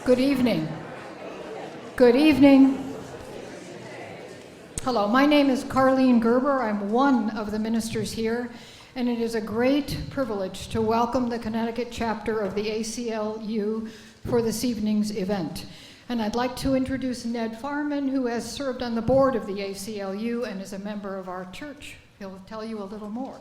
Good evening. Good evening. Hello, my name is Carleen Gerber. I'm one of the ministers here, and it is a great privilege to welcome the Connecticut chapter of the ACLU for this evening's event. And I'd like to introduce Ned Farman, who has served on the board of the ACLU and is a member of our church. He'll tell you a little more.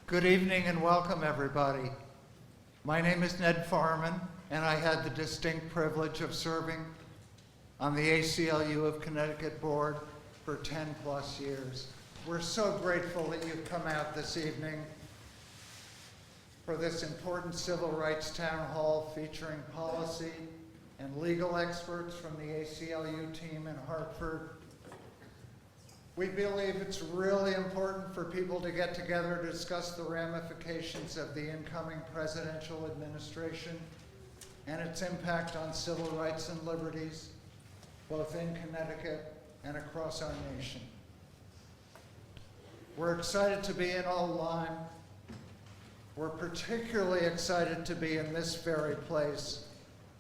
Good evening and welcome, everybody. My name is Ned Farman, and I had the distinct privilege of serving on the ACLU of Connecticut board for 10 plus years. We're so grateful that you've come out this evening for this important civil rights town hall featuring policy and legal experts from the ACLU team in Hartford. We believe it's really important for people to get together to discuss the ramifications of the incoming presidential administration and its impact on civil rights and liberties, both in Connecticut and across our nation. We're excited to be in Old Lyme. We're particularly excited to be in this very place,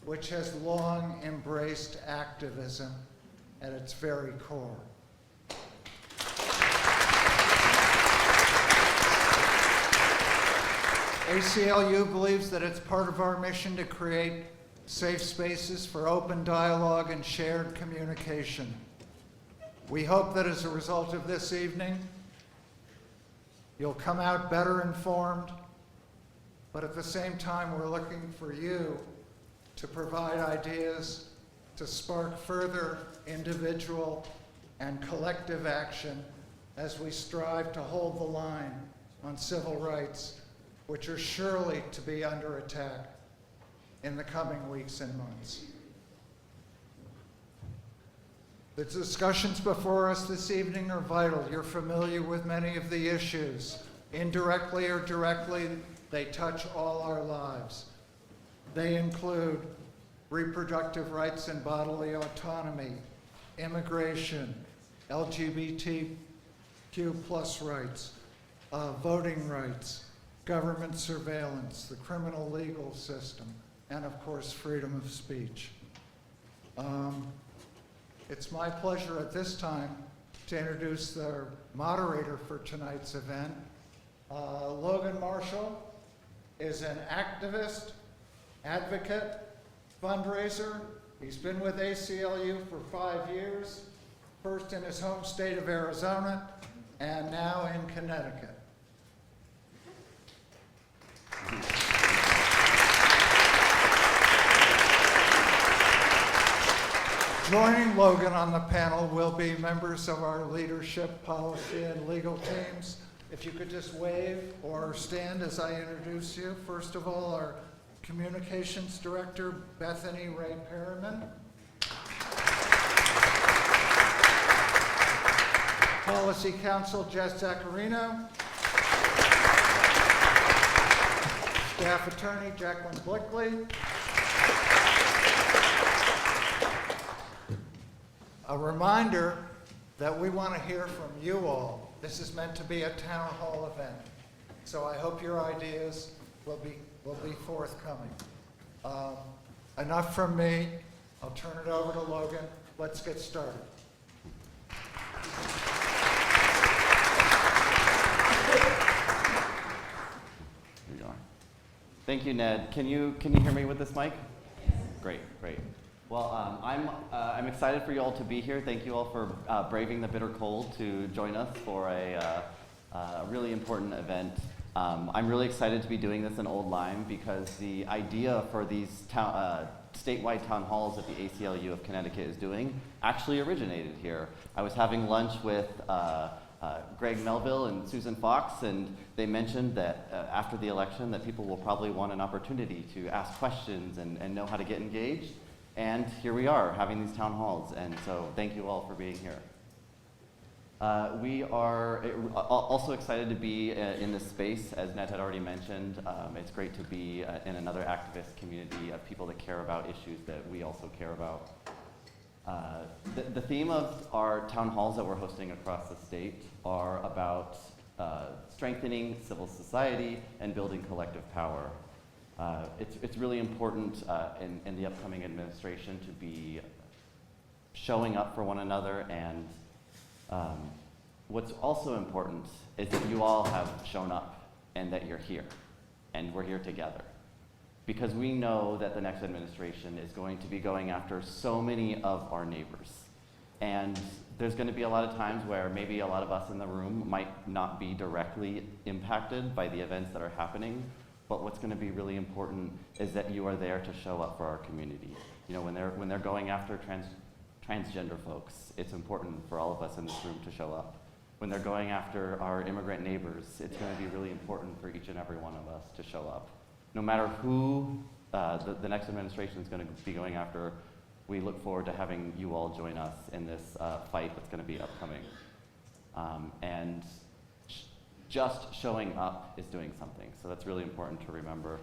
which has long embraced activism at its very core. ACLU believes that it's part of our mission to create safe spaces for open dialogue and shared communication. We hope that as a result of this evening, you'll come out better informed, but at the same time, we're looking for you to provide ideas to spark further individual and collective action as we strive to hold the line on civil rights, which are surely to be under attack in the coming weeks and months. The discussions before us this evening are vital. You're familiar with many of the issues. Indirectly or directly, they touch all our lives. They include reproductive rights and bodily autonomy, immigration, LGBTQ plus rights, voting rights, government surveillance, the criminal legal system, and of course, freedom of speech. It's my pleasure at this time to introduce the moderator for tonight's event. Logan Marshall is an activist, advocate, fundraiser. He's been with ACLU for 5 years, first in his home state of Arizona, and now in Connecticut. Joining Logan on the panel will be members of our leadership, policy, and legal teams. If you could just wave or stand as I introduce you. First of all, our communications director, Bethany Ray Perriman. Policy counsel, Jess Zaccarino. Staff attorney, Jacqueline Blickley. A reminder that we want to hear from you all. This is meant to be a town hall event, so I hope your ideas will be forthcoming. Enough from me. I'll turn it over to Logan. Let's get started. Thank you, Ned. Can you hear me with this mic? Great. Well, I'm excited for you all to be here. Thank you all for braving the bitter cold to join us for a really important event. I'm really excited to be doing this in Old Lyme because the idea for these statewide town halls that the ACLU of Connecticut is doing actually originated here. I was having lunch with Greg Melville and Susan Fox, and they mentioned that after the election that people will probably want an opportunity to ask questions and know how to get engaged. And here we are having these town halls, and so thank you all for being here. We are also excited to be in this space, as Ned had already mentioned. It's great to be in another activist community of people that care about issues that we also care about. The theme of our town halls that we're hosting across the state are about strengthening civil society and building collective power. It's really important in the upcoming administration to be showing up for one another, and what's also important is that you all have shown up and that you're here, and we're here together. Because we know that the next administration is going to be going after so many of our neighbors. And there's going to be a lot of times where maybe a lot of us in the room might not be directly impacted by the events that are happening, but what's going to be really important is that you are there to show up for our community. You know, when they're going after transgender folks, it's important for all of us in this room to show up. When they're going after our immigrant neighbors, it's going to be really important for each and every one of us to show up. No matter who the next administration is going to be going after, we look forward to having you all join us in this fight that's going to be upcoming. And just showing up is doing something, so that's really important to remember.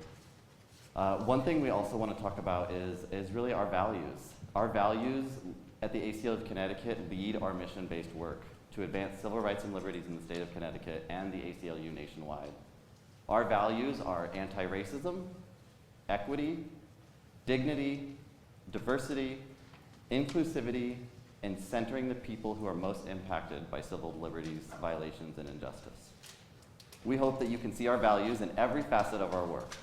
One thing we also want to talk about is really our values. Our values at the ACLU of Connecticut lead our mission-based work to advance civil rights and liberties in the state of Connecticut and the ACLU nationwide. Our values are anti-racism, equity, dignity, diversity, inclusivity, and centering the people who are most impacted by civil liberties violations and injustice. We hope that you can see our values in every facet of our work.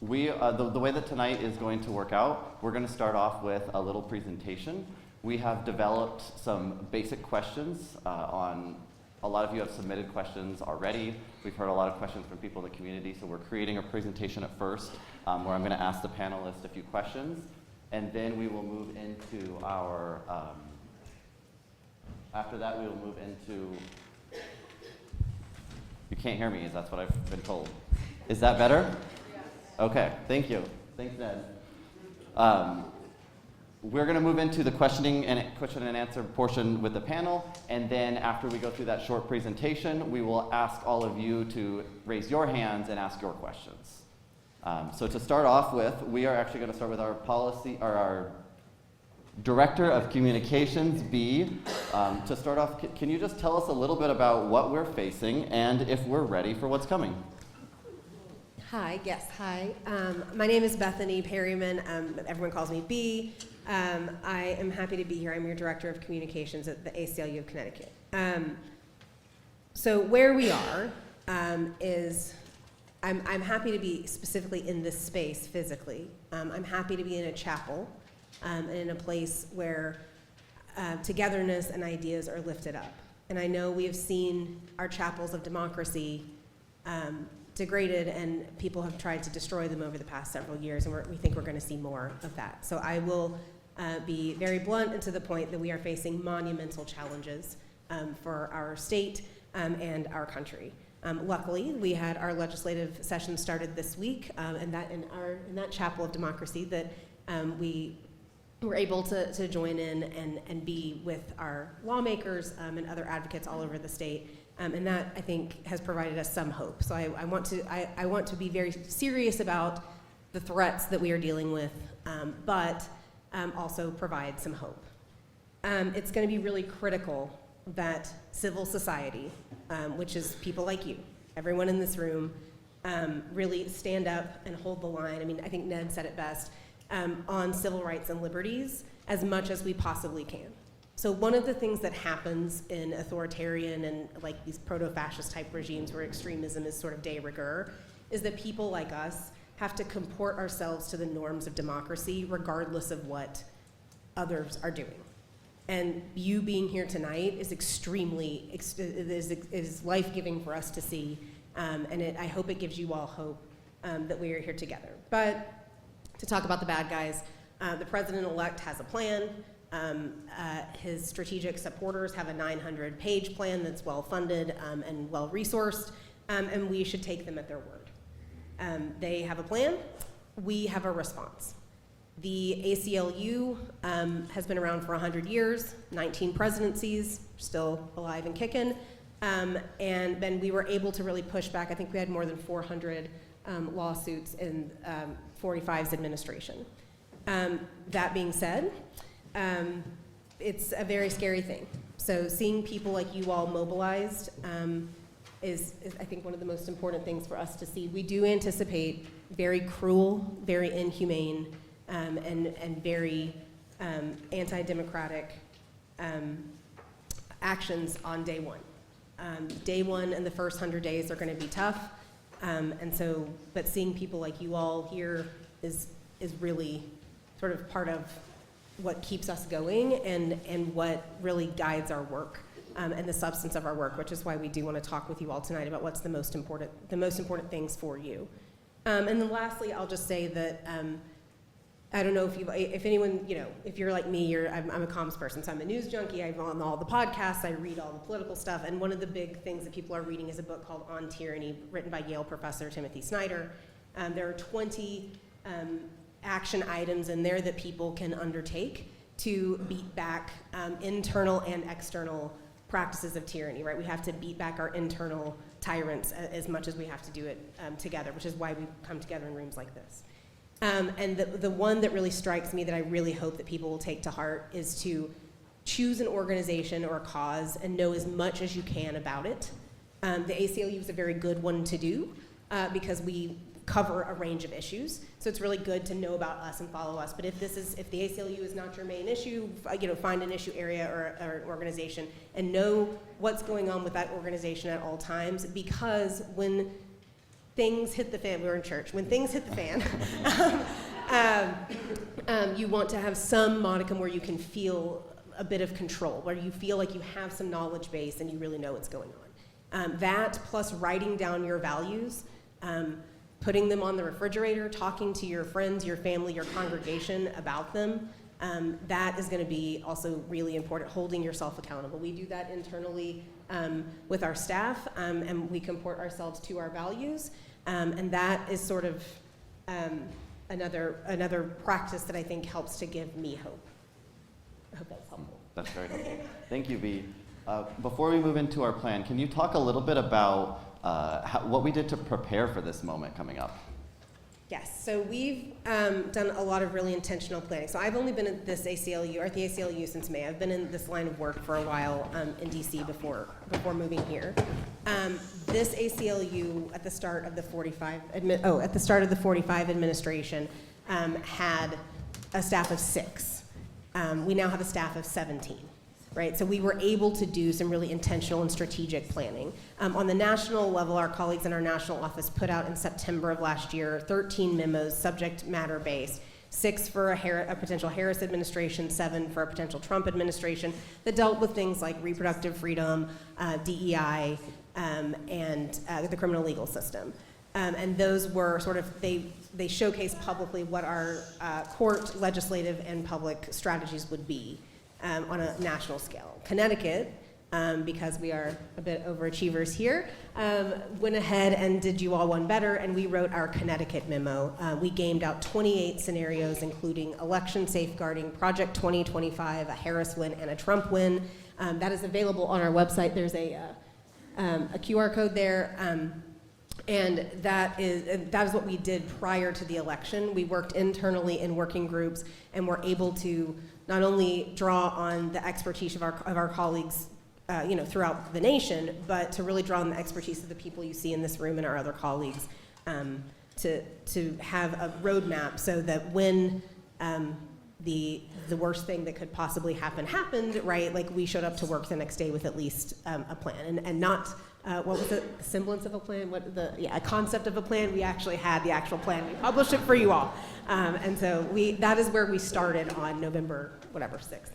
The way that tonight is going to work out, we're going to start off with a little presentation. We have developed some basic questions on. A lot of you have submitted questions already. We've heard a lot of questions from people in the community, so we're creating a presentation at first where I'm going to ask the panelists a few questions, and then we will move into our, after that we will move into, you can't hear me, that's what I've been told. Is that better? Yes. Okay, thank you. Thanks, Ned. We're going to move into the question and answer portion with the panel, and then after we go through that short presentation, we will ask all of you to raise your hands and ask your questions. So to start off with, we are actually going to start with our Director of Communications, B. To start off, can you just tell us a little bit about what we're facing and if we're ready for what's coming? Hi, yes, hi. My name is Bethany Perryman. Everyone calls me B. I am happy to be here. I'm your Director of Communications at the ACLU of Connecticut. So where we are is, I'm happy to be specifically in this space physically. I'm happy to be in a chapel and in a place where togetherness and ideas are lifted up. And I know we have seen our chapels of democracy degraded, and people have tried to destroy them over the past several years, and we think we're going to see more of that. So I will be very blunt and to the point that we are facing monumental challenges for our state and our country. Luckily, we had our legislative session started this week, and that in that chapel of democracy that we were able to join in and be with our lawmakers and other advocates all over the state. And that, I think, has provided us some hope. So I want to be very serious about the threats that we are dealing with, but also provide some hope. It's going to be really critical that civil society, which is people like you, everyone in this room, really stand up and hold the line. I mean, I think Ned said it best, on civil rights and liberties as much as we possibly can. So one of the things that happens in authoritarian and like these proto-fascist type regimes where extremism is sort of de rigueur is that people like us have to comport ourselves to the norms of democracy regardless of what others are doing. And you being here tonight is is life-giving for us to see, and I hope it gives you all hope that we are here together. But to talk about the bad guys, the president-elect has a plan. His strategic supporters have a 900-page plan that's well-funded and well-resourced, and we should take them at their word. They have a plan. We have a response. The ACLU has been around for 100 years, 19 presidencies, still alive and kicking, and then we were able to really push back. I think we had more than 400 lawsuits in 45's administration. That being said, it's a very scary thing. So seeing people like you all mobilized is I think one of the most important things for us to see. We do anticipate very cruel, very inhumane, and very anti-democratic actions on day one. Day one and the first 100 days are going to be tough, but seeing people like you all here is really sort of part of what keeps us going and what really guides our work and the substance of our work, which is why we do want to talk with you all tonight about what's the most important things for you. And then lastly, I'll just say that I don't know if anyone, if you're like me, I'm a comms person, so I'm a news junkie. I'm on all the podcasts. I read all the political stuff. And one of the big things that people are reading is a book called On Tyranny, written by Yale professor Timothy Snyder. There are 20 action items in there that people can undertake to beat back internal and external practices of tyranny, right? We have to beat back our internal tyrants as much as we have to do it together, which is why we come together in rooms like this. And the one that really strikes me that I really hope that people will take to heart is to choose an organization or a cause and know as much as you can about it. The ACLU is a very good one to do because we cover a range of issues. So it's really good to know about us and follow us. But if the ACLU is not your main issue, find an issue area or an organization and know what's going on with that organization at all times, because when things hit the fan, we were in church, when things hit the fan, you want to have some modicum where you can feel a bit of control, where you feel like you have some knowledge base and you really know what's going on. That plus writing down your values, putting them on the refrigerator, talking to your friends, your family, your congregation about them, that is going to be also really important, holding yourself accountable. We do that internally with our staff, and we comport ourselves to our values, and that is sort of another practice that I think helps to give me hope. I hope that's helpful. That's very helpful. Thank you, Bea. Before we move into our plan, can you talk a little bit about what we did to prepare for this moment coming up? Yes, so we've done a lot of really intentional planning. So I've only been at this ACLU, or at the ACLU since May. I've been in this line of work for a while in DC before moving here. This ACLU at the start of the 45 administration had a staff of 6. We now have a staff of 17. Right, so we were able to do some really intentional and strategic planning. On the national level, our colleagues in our national office put out in September of last year 13 memos, subject matter based, 6 for a potential Harris administration, 7 for a potential Trump administration, that dealt with things like reproductive freedom, DEI, and the criminal legal system. And those were sort of, they showcased publicly what our court, legislative, and public strategies would be. On a national scale. Connecticut, because we are a bit overachievers here, went ahead and did you all one better, and we wrote our Connecticut memo. We gamed out 28 scenarios, including election safeguarding, Project 2025, a Harris win, and a Trump win. That is available on our website. There's a QR code there. And that is what we did prior to the election. We worked internally in working groups and were able to not only draw on the expertise of our colleagues throughout the nation, but to really draw on the expertise of the people you see in this room and our other colleagues to have a roadmap so that when the worst thing that could possibly happened, right? Like we showed up to work the next day with at least a plan and not what was it? Semblance of a plan? A concept of a plan. We actually had the actual plan. We published it for you all, and so that is where we started on November 6th.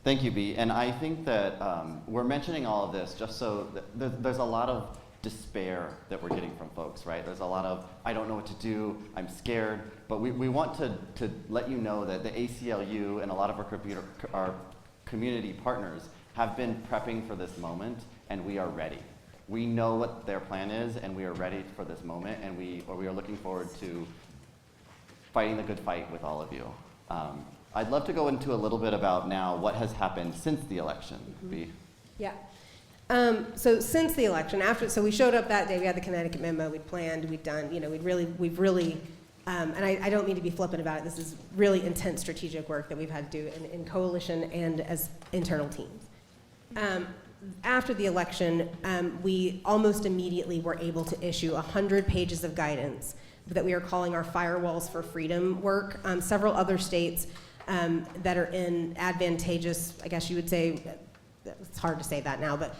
Thank you, Bea. And I think that we're mentioning all of this just so that there's a lot of despair that we're getting from folks, right? There's a lot of, I don't know what to do, I'm scared, but we want to let you know that the ACLU and a lot of our community partners have been prepping for this moment, and we are ready. We know what their plan is, and we are ready for this moment, and we are looking forward to fighting the good fight with all of you. I'd love to go into a little bit about now what has happened since the election, Bea. Yeah. So since the election, so we showed up that day. We had the Connecticut memo. We'd planned. We'd done. We've really and I don't mean to be flippant about it, this is really intense strategic work that we've had to do in coalition and as internal teams. After the election, we almost immediately were able to issue 100 pages of guidance that we are calling our Firewalls for Freedom work. Several other states that are in advantageous, I guess you would say, it's hard to say that now, but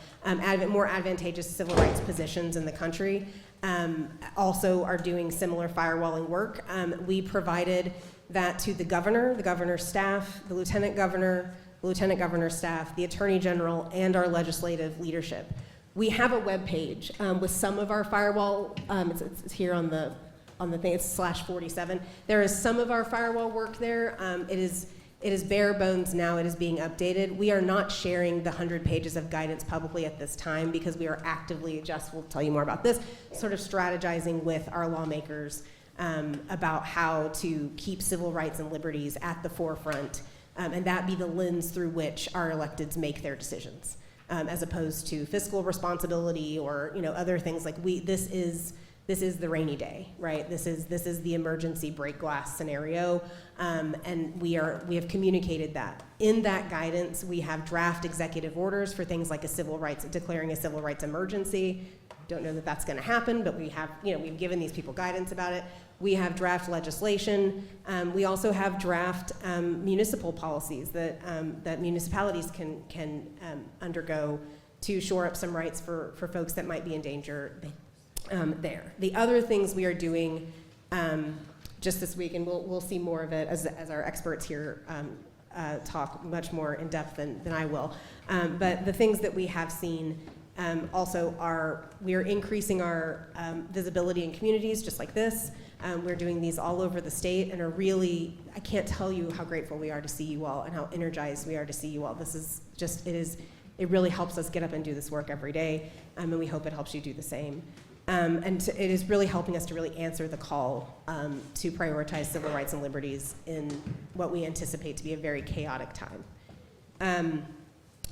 more advantageous civil rights positions in the country also are doing similar firewalling work. We provided that to the governor's staff, the lieutenant governor's staff, the attorney general, and our legislative leadership. We have a web page with some of our firewall, it's here on the thing, it's /47. There is some of our firewall work there. It is bare bones now, it is being updated. We are not sharing the 100 pages of guidance publicly at this time because we are actively, Jess will tell you more about this, sort of strategizing with our lawmakers about how to keep civil rights and liberties at the forefront, and that be the lens through which our electeds make their decisions, as opposed to fiscal responsibility or other things like this is the rainy day, right? This is the emergency break glass scenario, and we have communicated that. In that guidance, we have draft executive orders for things like declaring a civil rights emergency. Don't know that that's going to happen, but we have, we've given these people guidance about it. We have draft legislation. We also have draft municipal policies that municipalities can undergo to shore up some rights for folks that might be in danger. There. The other things we are doing just this week, and we'll see more of it as our experts here talk much more in depth than I will, but the things that we have seen also we are increasing our visibility in communities just like this. We're doing these all over the state and I can't tell you how grateful we are to see you all and how energized we are to see you all. This is just, it really helps us get up and do this work every day, and we hope it helps you do the same. It is really helping us to really answer the call to prioritize civil rights and liberties in what we anticipate to be a very chaotic time.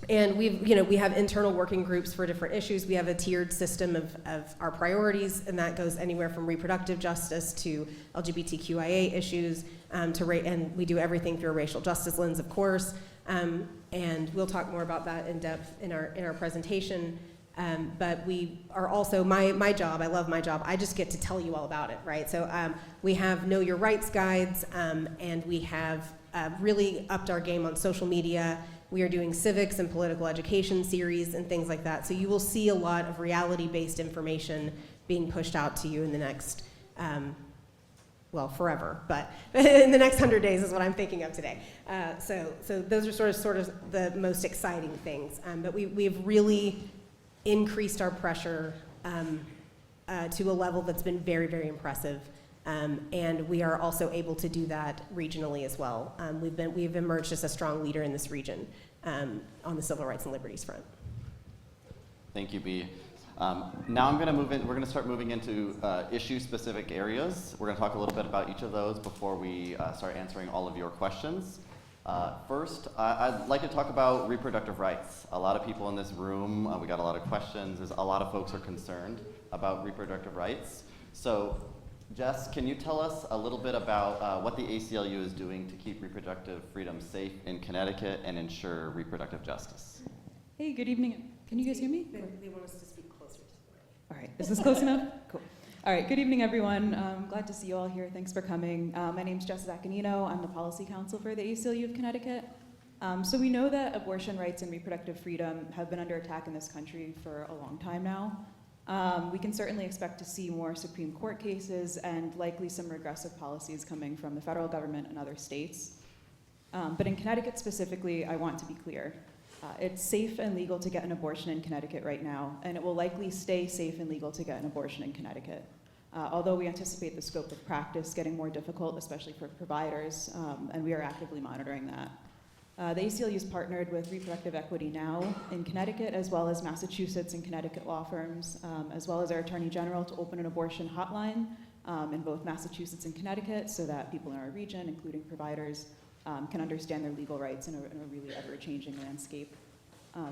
And we have internal working groups for different issues. We have a tiered system of our priorities, and that goes anywhere from reproductive justice to LGBTQIA issues, and we do everything through a racial justice lens, of course. And we'll talk more about that in depth in our presentation. But we are also, my job, I love my job, I just get to tell you all about it, right? So we have Know Your Rights guides, and we have really upped our game on social media. We are doing civics and political education series and things like that. So you will see a lot of reality-based information being pushed out to you in the next, forever, but in the next 100 days is what I'm thinking of today. So those are sort of the most exciting things. But we've really increased our pressure to a level that's been very, very impressive. And we are also able to do that regionally as well. We've emerged as a strong leader in this region on the civil rights and liberties front. Thank you, Bea. Now we're going to start moving into issue-specific areas. We're going to talk a little bit about each of those before we start answering all of your questions. First, I'd like to talk about reproductive rights. A lot of people in this room, we got a lot of questions. A lot of folks are concerned about reproductive rights. So, Jess, can you tell us a little bit about what the ACLU is doing to keep reproductive freedom safe in Connecticut and ensure reproductive justice? Hey, good evening. Can you guys hear me? They want us to speak closer to the mic. All right, is this close enough? Cool. All right, good evening, everyone. Glad to see you all here. Thanks for coming. My name's Jess Zaccanino. I'm the policy counsel for the ACLU of Connecticut. So we know that abortion rights and reproductive freedom have been under attack in this country for a long time now. We can certainly expect to see more Supreme Court cases and likely some regressive policies coming from the federal government and other states. But in Connecticut specifically, I want to be clear. It's safe and legal to get an abortion in Connecticut right now, and it will likely stay safe and legal to get an abortion in Connecticut. Although we anticipate the scope of practice getting more difficult, especially for providers, and we are actively monitoring that. The ACLU has partnered with Reproductive Equity Now in Connecticut, as well as Massachusetts and Connecticut law firms, as well as our Attorney General to open an abortion hotline in both Massachusetts and Connecticut so that people in our region, including providers, can understand their legal rights in a really ever-changing landscape.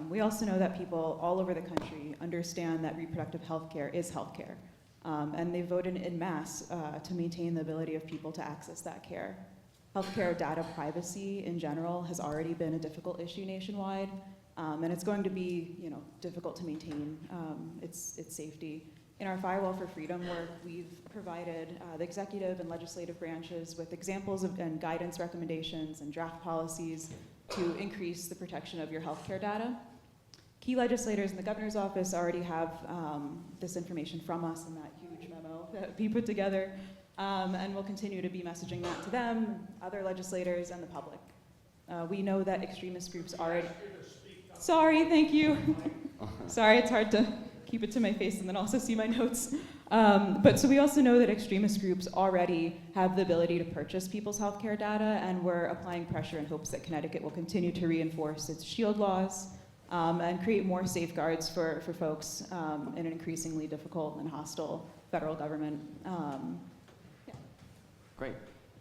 We also know that people all over the country understand that reproductive health care is health care. and they voted en masse to maintain the ability of people to access that care. Healthcare data privacy in general has already been a difficult issue nationwide, and it's going to be, difficult to maintain its safety. In our Firewall for Freedom work, we've provided the executive and legislative branches with examples and guidance recommendations and draft policies to increase the protection of your healthcare data. Key legislators in the governor's office already have this information from us in that huge memo that we put together, and we'll continue to be messaging that to them, other legislators, and the public. We know that extremist groups already... Sorry, thank you. Sorry, it's hard to keep it to my face and then also see my notes. But so we also know that extremist groups already have the ability to purchase people's healthcare data, and we're applying pressure in hopes that Connecticut will continue to reinforce its SHIELD laws and create more safeguards for folks in an increasingly difficult and hostile federal government. Great.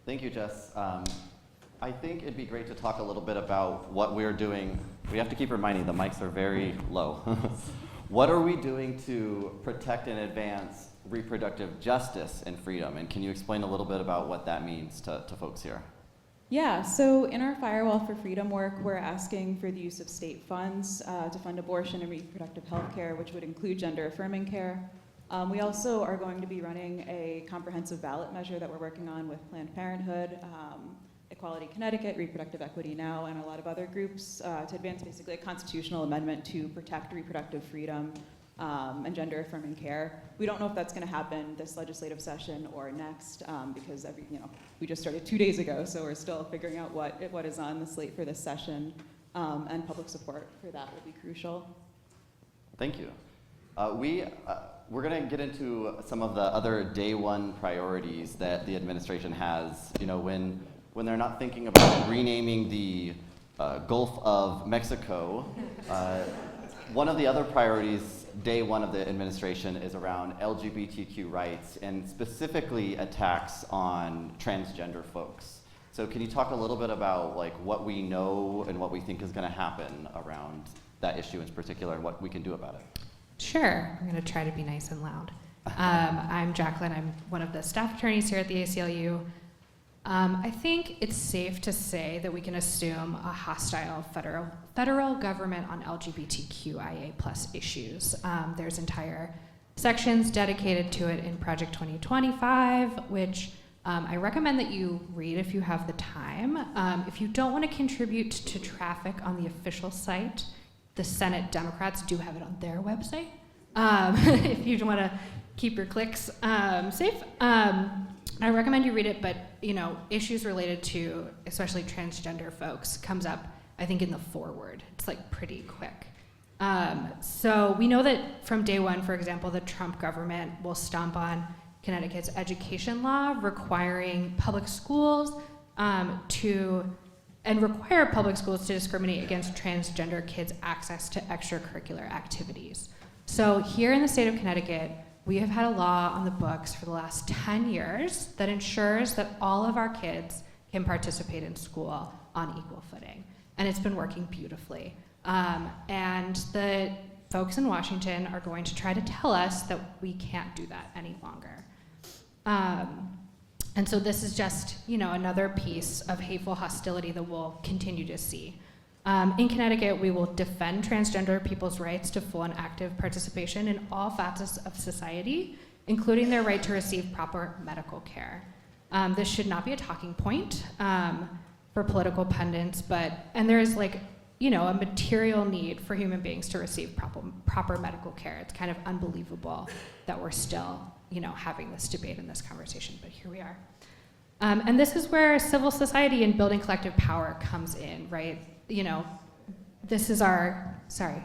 Thank you, Jess. I think it'd be great to talk a little bit about what we're doing. We have to keep reminding the mics are very low. What are we doing to protect and advance reproductive justice and freedom? And can you explain a little bit about what that means to folks here? Yeah, so in our Firewall for Freedom work, we're asking for the use of state funds to fund abortion and reproductive health care, which would include gender-affirming care. We also are going to be running a comprehensive ballot measure that we're working on with Planned Parenthood, Equality Connecticut, Reproductive Equity Now, and a lot of other groups to advance basically a constitutional amendment to protect reproductive freedom and gender-affirming care. We don't know if that's going to happen this legislative session or next because we just started 2 days ago, so we're still figuring out what is on the slate for this session, and public support for that will be crucial. Thank you. We're going to get into some of the other day one priorities that the administration has. When they're not thinking about renaming the Gulf of Mexico, one of the other priorities, day one of the administration, is around LGBTQ rights and specifically attacks on transgender folks. So can you talk a little bit about what we know and what we think is going to happen around that issue in particular and what we can do about it? Sure, I'm going to try to be nice and loud. I'm Jacqueline. I'm one of the staff attorneys here at the ACLU. I think it's safe to say that we can assume a hostile federal government on LGBTQIA+ issues. There's entire sections dedicated to it in Project 2025, which I recommend that you read if you have the time. If you don't want to contribute to traffic on the official site, the Senate Democrats do have it on their website. If you want to keep your clicks safe. I recommend you read it, but issues related to especially transgender folks comes up, I think, in the foreword. It's pretty quick. So we know that from day one, for example, the Trump government will stomp on Connecticut's education law requiring public schools require public schools to discriminate against transgender kids' access to extracurricular activities. So here in the state of Connecticut, we have had a law on the books for the last 10 years that ensures that all of our kids can participate in school on equal footing. And it's been working beautifully. And the folks in Washington are going to try to tell us that we can't do that any longer. And so this is just, another piece of hateful hostility that we'll continue to see. In Connecticut, we will defend transgender people's rights to full and active participation in all facets of society, including their right to receive proper medical care. This should not be a talking point for political pundits, and there is a material need for human beings to receive proper medical care. It's kind of unbelievable that we're still, having this debate and this conversation, but here we are. And this is where civil society and building collective power comes in, right? This is sorry.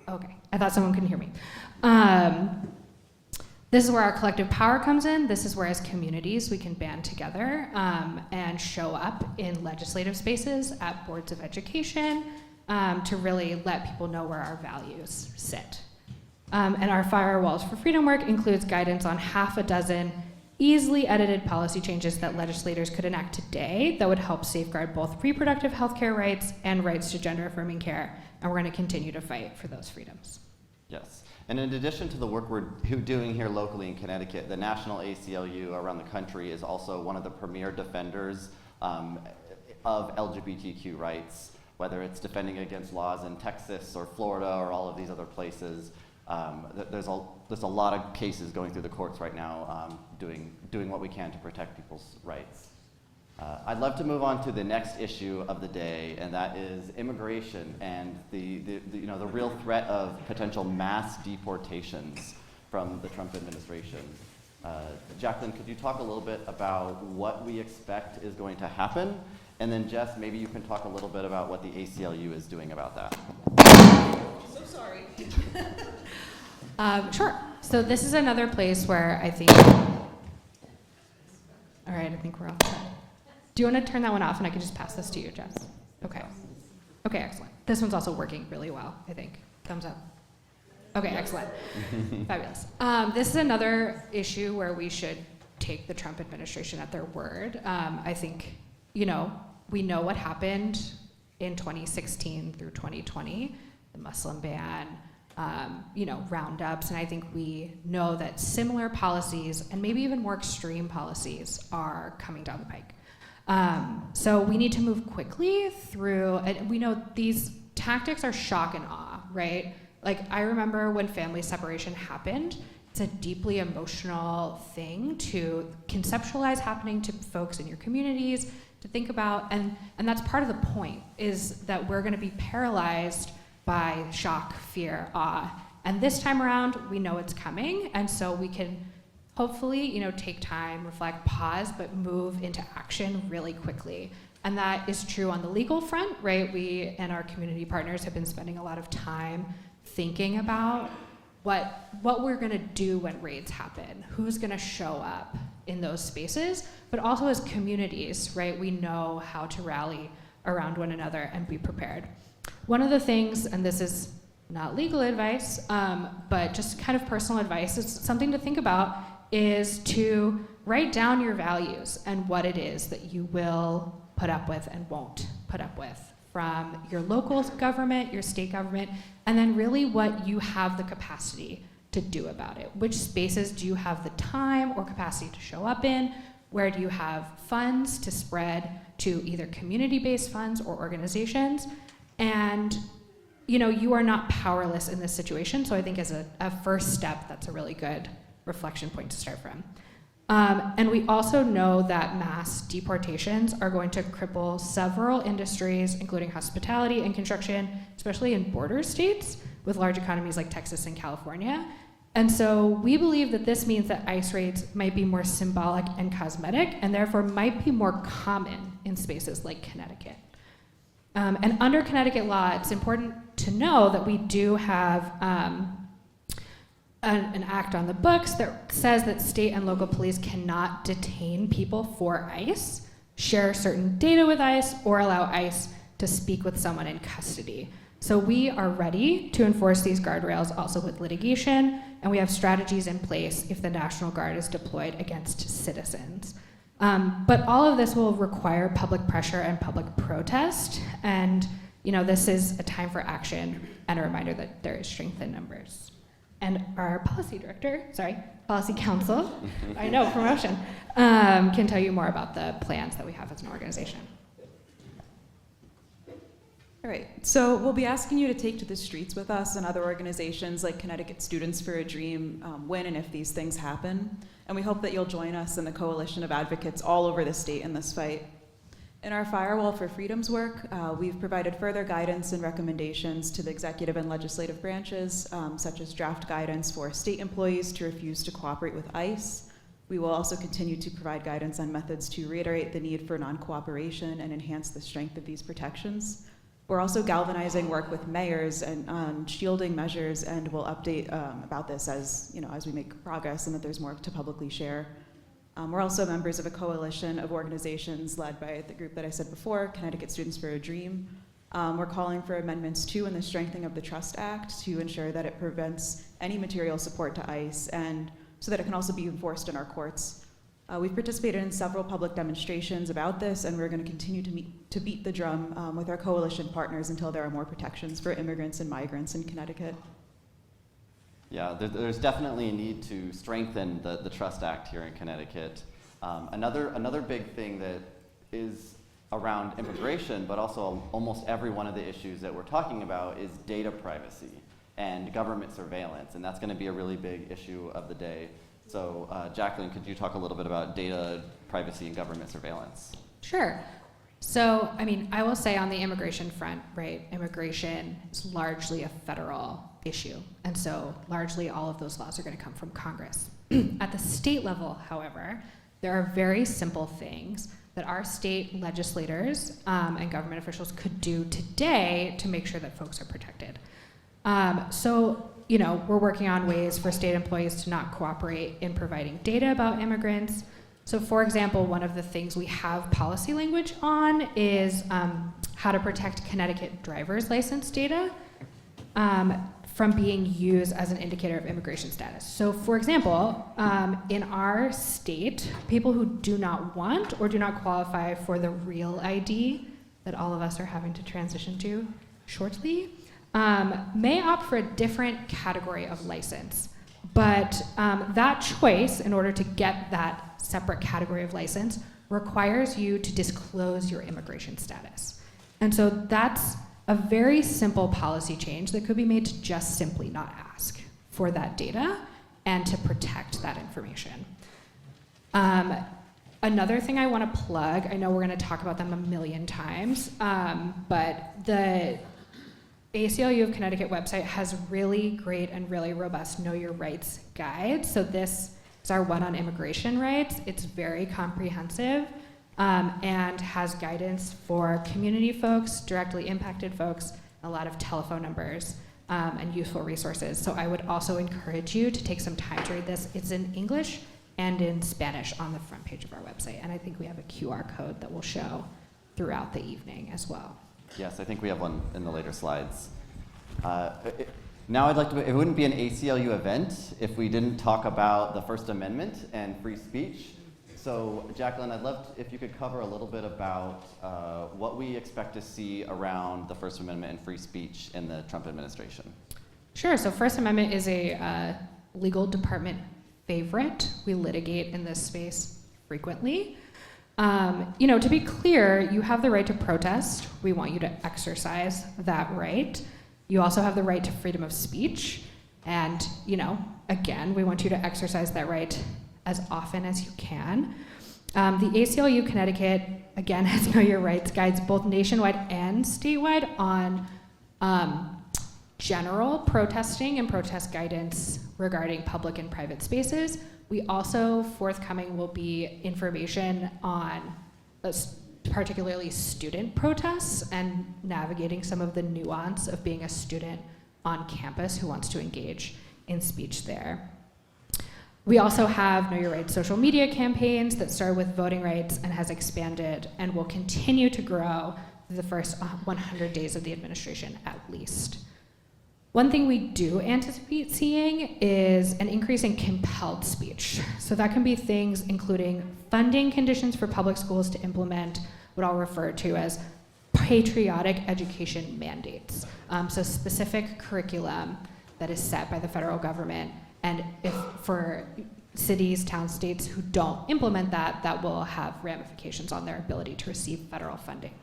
Okay, I thought someone couldn't hear me. This is where our collective power comes in. This is where, as communities, we can band together and show up in legislative spaces, at boards of education, to really let people know where our values sit. And our Firewalls for Freedom work includes guidance on half a dozen easily edited policy changes that legislators could enact today that would help safeguard both reproductive health care rights and rights to gender-affirming care. And we're going to continue to fight for those freedoms. Yes. And in addition to the work we're doing here locally in Connecticut, the National ACLU around the country is also one of the premier defenders of LGBTQ rights, whether it's defending against laws in Texas or Florida or all of these other places. There's a lot of cases going through the courts right now doing what we can to protect people's rights. I'd love to move on to the next issue of the day, and that is immigration and the real threat of potential mass deportations from the Trump administration. Jacqueline, could you talk a little bit about what we expect is going to happen? And then Jess, maybe you can talk a little bit about what the ACLU is doing about that. So sorry. Sure. So this is another place where I think, all right, I think we're all set. Do you want to turn that one off and I can just pass this to you, Jess? Okay. Okay, excellent. This one's also working really well, I think. Thumbs up. Okay, excellent. Fabulous. This is another issue where we should take the Trump administration at their word. I think, we know what happened in 2016 through 2020, the Muslim ban, roundups, and I think we know that similar policies and maybe even more extreme policies are coming down the pike. So we need to move quickly through, and we know these tactics are shock and awe, right? Like, I remember when family separation happened, it's a deeply emotional thing to conceptualize happening to folks in your communities, to think about, and that's part of the point, is that we're gonna be paralyzed by shock, fear, awe. And this time around, we know it's coming, and so we can hopefully, take time, reflect, pause, but move into action really quickly. And that is true on the legal front, right? We and our community partners have been spending a lot of time thinking about what we're gonna do when raids happen, who's gonna show up in those spaces, but also as communities, right? We know how to rally around one another and be prepared. One of the things, and this is not legal advice, but just kind of personal advice, it's something to think about, is to write down your values and what it is that you will put up with and won't put up with from your local government, your state government, and then really what you have the capacity to do about it. Which spaces do you have the time or capacity to show up in? Where do you have funds to spread to either community-based funds or organizations? And you are not powerless in this situation, so I think as a first step, that's a really good reflection point to start from. And we also know that mass deportations are going to cripple several industries, including hospitality and construction, especially in border states with large economies like Texas and California. And so we believe that this means that ICE raids might be more symbolic and cosmetic, and therefore might be more common in spaces like Connecticut. And under Connecticut law, it's important to know that we do have an act on the books that says that state and local police cannot detain people for ICE, share certain data with ICE, or allow ICE to speak with someone in custody. So we are ready to enforce these guardrails also with litigation, and we have strategies in place if the National Guard is deployed against citizens. But all of this will require public pressure and public protest, and this is a time for action and a reminder that there is strength in numbers. And our policy council, I know, promotion, can tell you more about the plans that we have as an organization. All right, so we'll be asking you to take to the streets with us and other organizations like Connecticut Students for a Dream when and if these things happen. And we hope that you'll join us in the coalition of advocates all over the state in this fight. In our Firewall for Freedoms work, we've provided further guidance and recommendations to the executive and legislative branches, such as draft guidance for state employees to refuse to cooperate with ICE. We will also continue to provide guidance on methods to reiterate the need for non-cooperation and enhance the strength of these protections. We're also galvanizing work with mayors and shielding measures, and we'll update about this as we make progress and that there's more to publicly share. We're also members of a coalition of organizations led by the group that I said before, Connecticut Students for a Dream. We're calling for amendments to and the strengthening of the Trust Act to ensure that it prevents any material support to ICE, and so that it can also be enforced in our courts. We've participated in several public demonstrations about this, and we're going to continue to beat the drum with our coalition partners until there are more protections for immigrants and migrants in Connecticut. Yeah, there's definitely a need to strengthen the Trust Act here in Connecticut. Another big thing that is around immigration, but also almost every one of the issues that we're talking about is data privacy and government surveillance, and that's going to be a really big issue of the day. So, Jacqueline, could you talk a little bit about data privacy and government surveillance? Sure. So, I mean, I will say on the immigration front, right, immigration is largely a federal issue. And so largely all of those laws are going to come from Congress. At the state level, however, there are very simple things that our state legislators and government officials could do today to make sure that folks are protected. So, you know, we're working on ways for state employees to not cooperate in providing data about immigrants. So, for example, one of the things we have policy language on is how to protect Connecticut driver's license data from being used as an indicator of immigration status. So, for example, in our state, people who do not want or do not qualify for the real ID that all of us are having to transition to shortly may opt for a different category of license. But that choice, in order to get that separate category of license, requires you to disclose your immigration status. And so that's a very simple policy change that could be made to just simply not ask for that data and to protect that information. Another thing I want to plug, I know we're going to talk about them a million times, but the ACLU of Connecticut website has really great and really robust Know Your Rights guides. So this is our one on immigration rights. It's very comprehensive and has guidance for community folks, directly impacted folks, a lot of telephone numbers and useful resources. So I would also encourage you to take some time to read this. It's in English and in Spanish on the front page of our website. And I think we have a QR code that will show throughout the evening as well. Yes, I think we have one in the later slides. Now I'd like to, it wouldn't be an ACLU event if we didn't talk about the First Amendment and free speech. So Jacqueline, I'd love if you could cover a little bit about what we expect to see around the First Amendment and free speech in the Trump administration. Sure, so First Amendment is a legal department favorite. We litigate in this space frequently. You know, to be clear, you have the right to protest. We want you to exercise that right. You also have the right to freedom of speech. And, you know, again, we want you to exercise that right as often as you can. The ACLU Connecticut, again, has Know Your Rights guides both nationwide and statewide on general protesting and protest guidance regarding public and private spaces. We also, forthcoming, will be information on particularly student protests and navigating some of the nuance of being a student on campus who wants to engage in speech there. We also have Know Your Rights social media campaigns that started with voting rights and has expanded and will continue to grow through the first 100 days of the administration at least. One thing we do anticipate seeing is an increase in compelled speech. So that can be things including funding conditions for public schools to implement what I'll refer to as patriotic education mandates. So specific curriculum that is set by the federal government, and if for cities, towns, states who don't implement that, that will have ramifications on their ability to receive federal funding.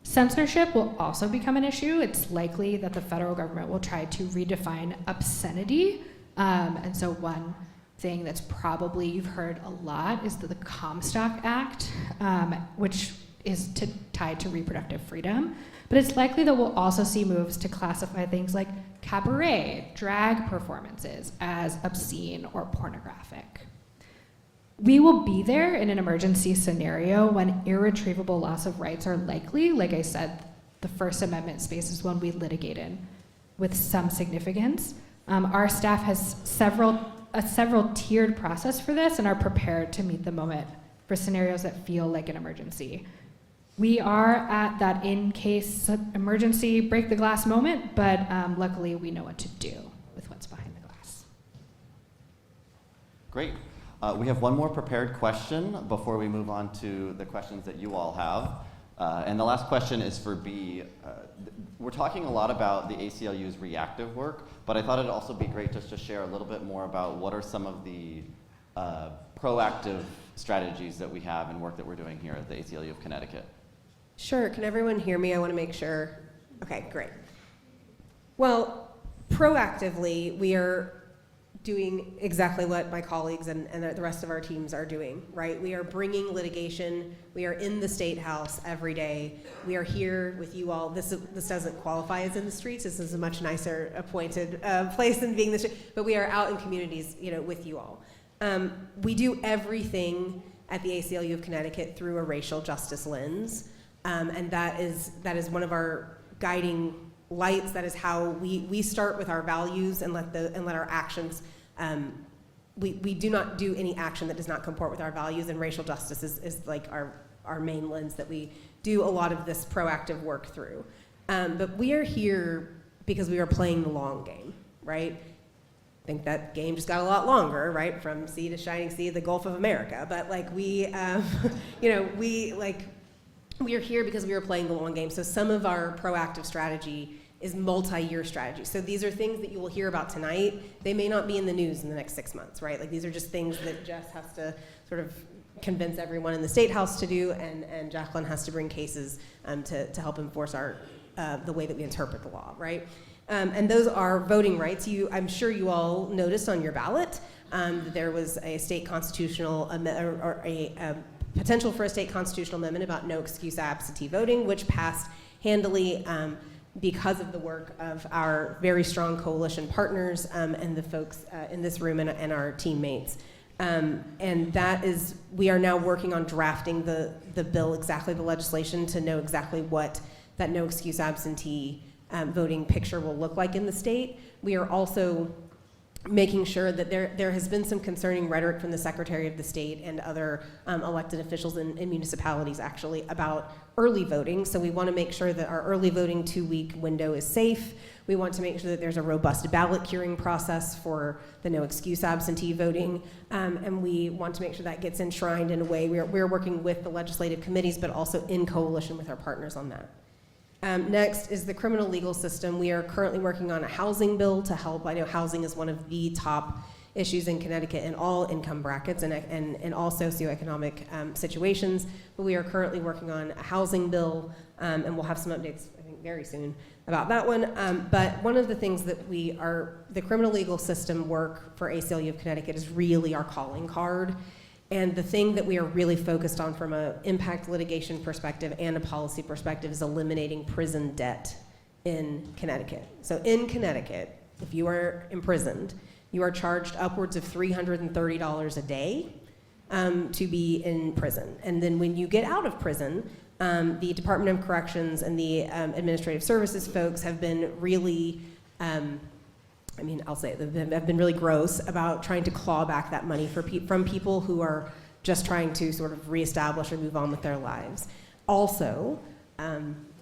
Censorship will also become an issue. It's likely that the federal government will try to redefine obscenity. And so one thing that's probably you've heard a lot is the Comstock Act, which is tied to reproductive freedom. But it's likely that we'll also see moves to classify things like cabaret, drag performances as obscene or pornographic. We will be there in an emergency scenario when irretrievable loss of rights are likely. Like I said, the First Amendment space is one we litigate in with some significance. Our staff has a several tiered process for this and are prepared to meet the moment for scenarios that feel like an emergency. We are at that in case emergency break the glass moment, but luckily we know what to do with what's behind the glass. Great. We have one more prepared question before we move on to the questions that you all have. And the last question is for B. we're talking a lot about the ACLU's reactive work, but I thought it'd also be great just to share a little bit more about what are some of the proactive strategies that we have and work that we're doing here at the ACLU of Connecticut. Sure, can everyone hear me? I want to make sure. Okay, great. Well, proactively, we are doing exactly what my colleagues and the rest of our teams are doing, right? We are bringing litigation. We are in the State House every day. We are here with you all. This doesn't qualify as in the streets. This is a much nicer appointed place than being the street, but we are out in communities, with you all. We do everything at the ACLU of Connecticut through a racial justice lens, and that is one of our guiding lights. That is how we start with our values and let our actions. We do not do any action that does not comport with our values, and racial justice is like our main lens that we do a lot of this proactive work through. But we are here because we are playing the long game, right? I think that game just got a lot longer, right? From sea to shining sea, the Gulf of America. But we are here because we are playing the long game. So some of our proactive strategy is multi-year strategy. So these are things that you will hear about tonight. They may not be in the news in the next 6 months, right? These are just things that Jess has to sort of convince everyone in the State House to do, and Jacqueline has to bring cases to help enforce the way that we interpret the law, right? And those are voting rights. I'm sure you all noticed on your ballot that there was a state constitutional or a potential for a state constitutional amendment about no excuse absentee voting, which passed handily because of the work of our very strong coalition partners and the folks in this room and our teammates. And that is, we are now working on drafting the bill, exactly the legislation, to know exactly what that no excuse absentee voting picture will look like in the state. We are also making sure that there has been some concerning rhetoric from the Secretary of the State and other elected officials in municipalities actually about early voting. So we want to make sure that our early voting 2-week window is safe. We want to make sure that there's a robust ballot curing process for the no excuse absentee voting. And we want to make sure that gets enshrined in a way. We're working with the legislative committees, but also in coalition with our partners on that. Next is the criminal legal system. We are currently working on a housing bill to help. I know housing is one of the top issues in Connecticut in all income brackets and in all socioeconomic situations, but we are currently working on a housing bill, and we'll have some updates, I think, very soon about that one. But one of the things that the criminal legal system work for ACLU of Connecticut is really our calling card. And the thing that we are really focused on from an impact litigation perspective and a policy perspective is eliminating prison debt in Connecticut. So in Connecticut, if you are imprisoned, you are charged upwards of $330 a day to be in prison. And then when you get out of prison, the Department of Corrections and the Administrative Services folks have been really I'll say it, have been really gross about trying to claw back that money from people who are just trying to sort of reestablish or move on with their lives. Also,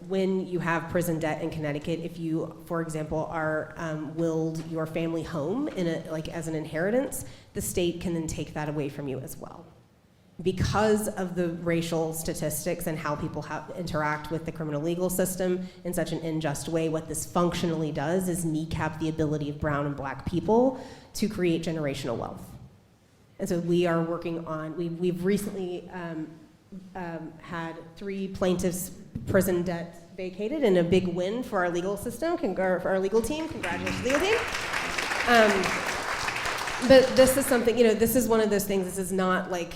when you have prison debt in Connecticut, if you, for example, are willed your family home as an inheritance, the state can then take that away from you as well. Because of the racial statistics and how people interact with the criminal legal system in such an unjust way, what this functionally does is kneecap the ability of brown and black people to create generational wealth. And so we are working on, we've recently had 3 plaintiffs' prison debt vacated, and a big win for our legal system, for our legal team. Congratulations, legal team. But this is something, this is one of those things, this is not like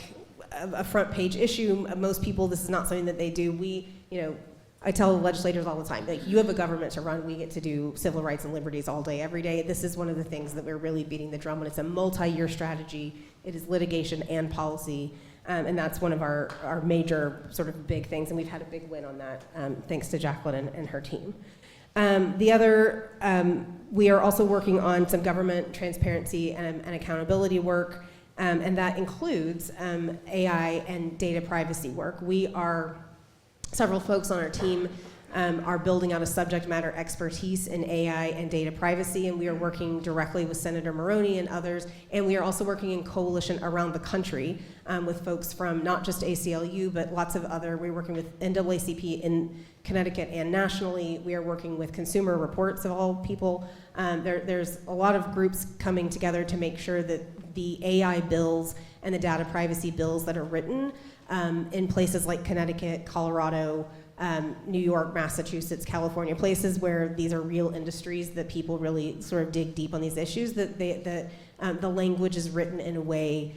a front page issue. Most people, this is not something that they do. I tell legislators all the time, you have a government to run, we get to do civil rights and liberties all day, every day. This is one of the things that we're really beating the drum on. It's a multi-year strategy. It is litigation and policy, and that's one of our major sort of big things, and we've had a big win on that, thanks to Jacqueline and her team. We are also working on some government transparency and accountability work, and that includes AI and data privacy work. We are, several folks on our team are building out a subject matter expertise in AI and data privacy, and we are working directly with Senator Maroney and others, and we are also working in coalition around the country with folks from not just ACLU, but lots of other, we're working with NAACP in Connecticut and nationally. We are working with Consumer Reports of all people. There's a lot of groups coming together to make sure that the AI bills and the data privacy bills that are written in places like Connecticut, Colorado, New York, Massachusetts, California, places where these are real industries that people really sort of dig deep on these issues, that the language is written in a way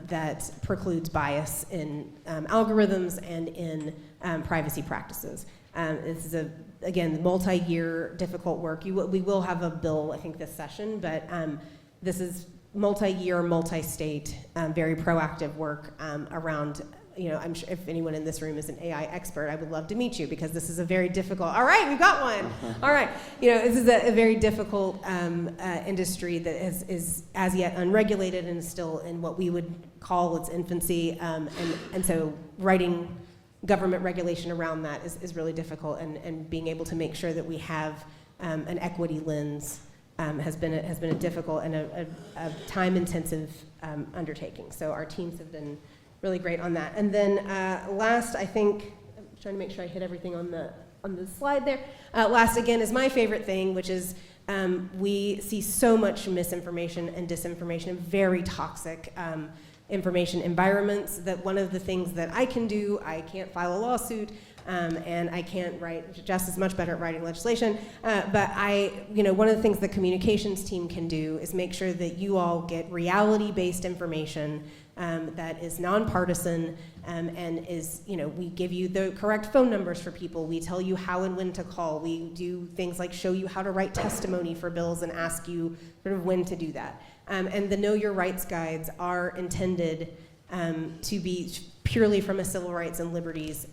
that precludes bias in algorithms and in privacy practices. This is again, multi-year difficult work. We will have a bill, I think, this session, but this is multi-year, multi-state, very proactive work around, I'm sure if anyone in this room is an AI expert, I would love to meet you, because this is a very difficult, all right, we've got one. All right, this is a very difficult industry that is as yet unregulated and still in what we would call its infancy. And so writing government regulation around that is really difficult, and being able to make sure that we have an equity lens has been a difficult and a time-intensive undertaking. So our teams have been really great on that. And then last, I think, I'm trying to make sure I hit everything on the slide there. Last, again, is my favorite thing, which is we see so much misinformation and disinformation and very toxic information environments, that one of the things that I can do, I can't file a lawsuit, and I can't write, Jess is much better at writing legislation, but one of the things the communications team can do is make sure that you all get reality-based information that is nonpartisan, and is, we give you the correct phone numbers for people, we tell you how and when to call, we do things like show you how to write testimony for bills and ask you sort of when to do that. And the Know Your Rights guides are intended to be purely from a civil rights and liberties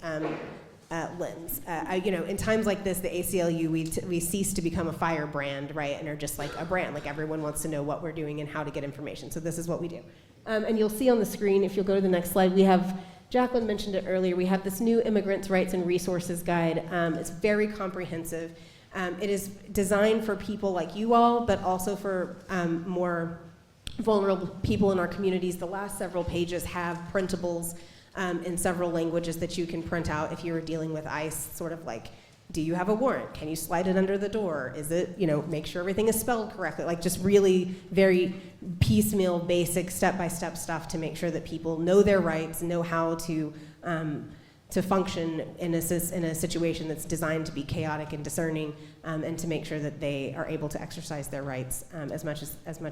lens. In times like this, the ACLU, we cease to become a firebrand, right? And are just like a brand, like everyone wants to know what we're doing and how to get information. So this is what we do. And you'll see on the screen, if you'll go to the next slide, we have, Jacqueline mentioned it earlier, we have this new Immigrants' Rights and Resources Guide. It's very comprehensive. It is designed for people like you all, but also for more vulnerable people in our communities. The last several pages have printables in several languages that you can print out if you were dealing with ICE, sort of like, do you have a warrant? Can you slide it under the door? Is it, make sure everything is spelled correctly? Like just really very piecemeal, basic, step-by-step stuff to make sure that people know their rights, know how to function in a situation that's designed to be chaotic and discerning, and to make sure that they are able to exercise their rights as much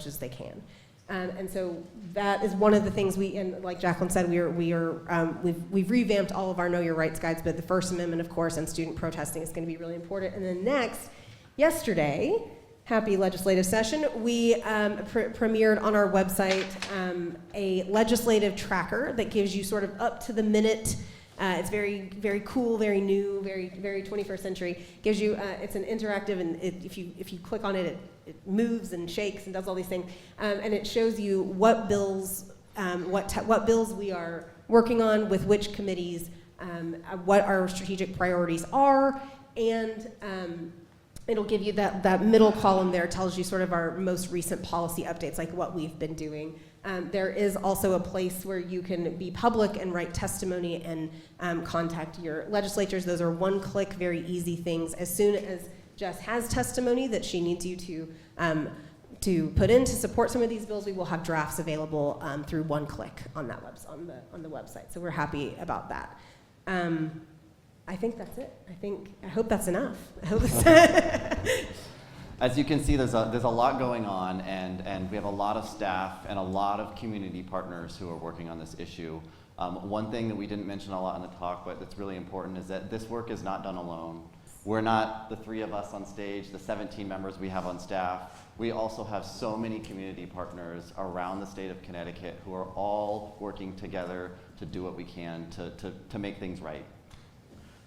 as they can. And so that is one of the things and like Jacqueline said, we've revamped all of our Know Your Rights guides, but the First Amendment, of course, and student protesting is going to be really important. And then next, yesterday, happy legislative session, we premiered on our website a legislative tracker that gives you sort of up to the minute. It's very, very cool, very new, very, very 21st century. Gives you, it's an interactive, and if you click on it, it moves and shakes and does all these things, and it shows you what bills, what bills we are working on with which committees, what our strategic priorities are, and it'll give you that middle column there tells you sort of our most recent policy updates, like what we've been doing. There is also a place where you can be public and write testimony and contact your legislatures. Those are one-click, very easy things. As soon as Jess has testimony that she needs you to put in to support some of these bills, we will have drafts available through one click on that on the website. So we're happy about that. I think that's it. I hope that's enough. As you can see, there's a lot going on, and we have a lot of staff and a lot of community partners who are working on this issue. One thing that we didn't mention a lot in the talk, but that's really important, is that this work is not done alone. We're not the 3 of us on stage, the 17 members we have on staff. We also have so many community partners around the state of Connecticut who are all working together to do what we can to make things right.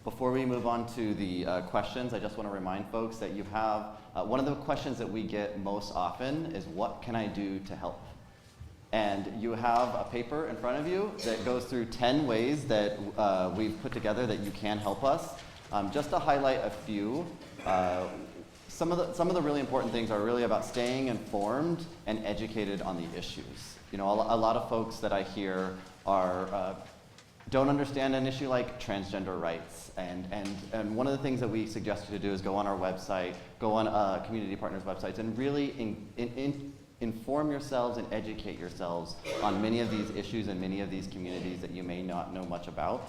Before we move on to the questions, I just want to remind folks that you have, one of the questions that we get most often is, what can I do to help? And you have a paper in front of you that goes through 10 ways that we've put together that you can help us. Just to highlight a few, some of the really important things are really about staying informed and educated on the issues. You know, a lot of folks that I hear are don't understand an issue like transgender rights, and one of the things that we suggest you to do is go on our website, go on community partners' websites, and really inform yourselves and educate yourselves on many of these issues and many of these communities that you may not know much about.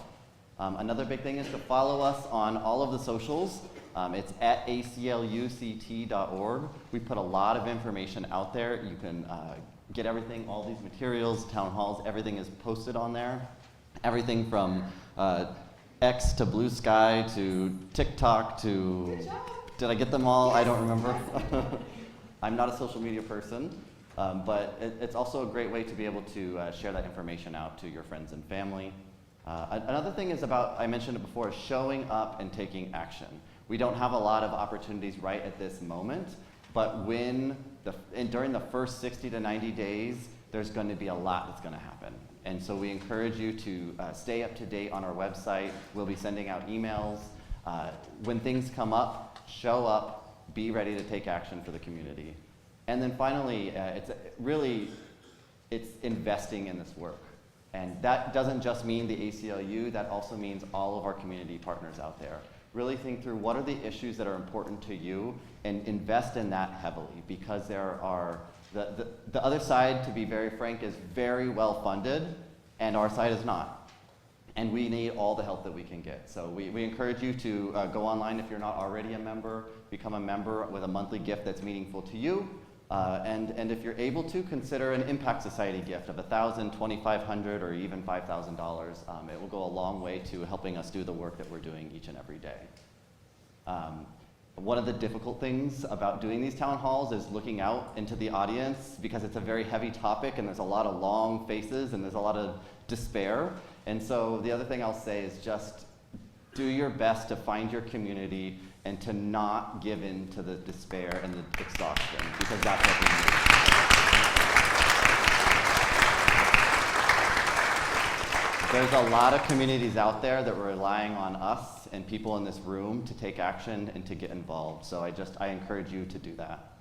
Another big thing is to follow us on all of the socials. It's at acluct.org. We put a lot of information out there. You can get everything, all these materials, town halls, everything is posted on there. Everything from X to Blue Sky to TikTok to, did I get them all? I don't remember. I'm not a social media person, but it's also a great way to be able to share that information out to your friends and family. Another thing is about, I mentioned it before, showing up and taking action. We don't have a lot of opportunities right at this moment, but during the first 60 to 90 days, there's going to be a lot that's going to happen. And so we encourage you to stay up to date on our website. We'll be sending out emails. When things come up, show up, be ready to take action for the community. And then finally, it's investing in this work. And that doesn't just mean the ACLU, that also means all of our community partners out there. Really think through what are the issues that are important to you and invest in that heavily, because there are, the other side, to be very frank, is very well funded, and our side is not. And we need all the help that we can get. So we encourage you to go online if you're not already a member, become a member with a monthly gift that's meaningful to you. And if you're able to, consider an Impact Society gift of $1,000, $2,500, or even $5,000. It will go a long way to helping us do the work that we're doing each and every day. One of the difficult things about doing these town halls is looking out into the audience, because it's a very heavy topic and there's a lot of long faces and there's a lot of despair. And so the other thing I'll say is just do your best to find your community and to not give in to the despair and the exhaustion, because that's what we need. There's a lot of communities out there that are relying on us and people in this room to take action and to get involved. So I encourage you to do that.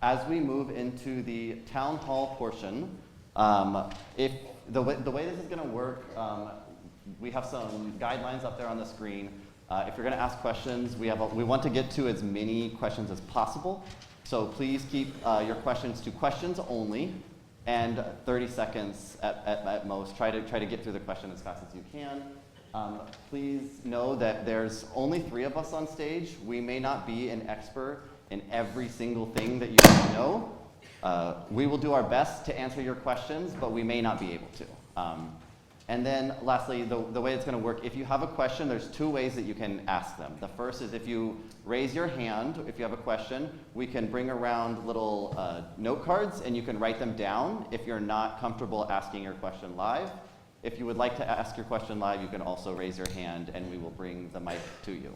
As we move into the town hall portion, if the way this is going to work, we have some guidelines up there on the screen. If you're going to ask questions, we want to get to as many questions as possible. So please keep your questions to questions only, and 30 seconds at most. Try to get through the question as fast as you can. Please know that there's only 3 of us on stage. We may not be an expert in every single thing that you know. We will do our best to answer your questions, but we may not be able to. And then lastly, the way it's going to work, if you have a question, there's 2 ways that you can ask them. The first is if you raise your hand, if you have a question, we can bring around little note cards and you can write them down if you're not comfortable asking your question live. If you would like to ask your question live, you can also raise your hand and we will bring the mic to you.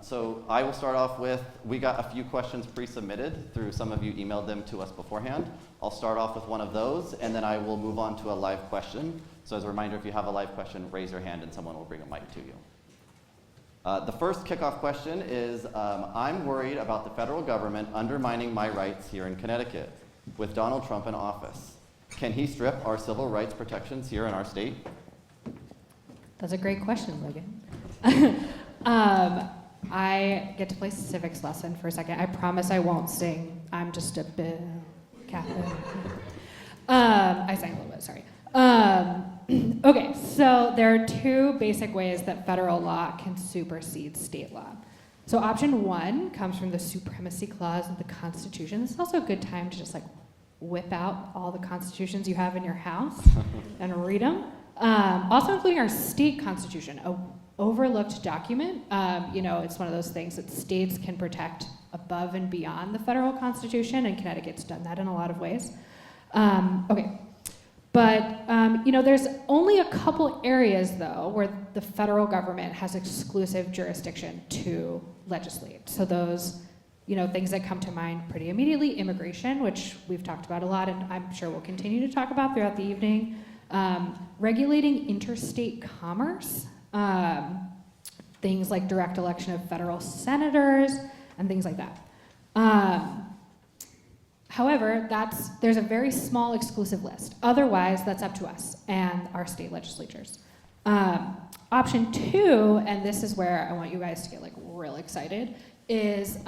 So I will start off with, we got a few questions pre-submitted through, some of you emailed them to us beforehand. I'll start off with one of those, and then I will move on to a live question. So as a reminder, if you have a live question, raise your hand and someone will bring a mic to you. The first kickoff question is, I'm worried about the federal government undermining my rights here in Connecticut with Donald Trump in office. Can he strip our civil rights protections here in our state? That's a great question, Logan. I get to play civics lesson for a second. I promise I won't sing. I'm just a bit Catholic. I sang a little bit, sorry. Okay, so there are 2 basic ways that federal law can supersede state law. So option 1 comes from the Supremacy Clause of the Constitution. This is also a good time to just whip out all the constitutions you have in your house and read them. Also including our state constitution, a overlooked document. It's one of those things that states can protect above and beyond the federal constitution, and Connecticut's done that in a lot of ways. There's only a couple areas, though, where the federal government has exclusive jurisdiction to legislate. So those, things that come to mind pretty immediately: immigration, which we've talked about a lot, and I'm sure we'll continue to talk about throughout the evening. Regulating interstate commerce. things like direct election of federal senators, and things like that. However, there's a very small exclusive list. Otherwise, that's up to us and our state legislatures. Option 2, and this is where I want you guys to get like real excited, is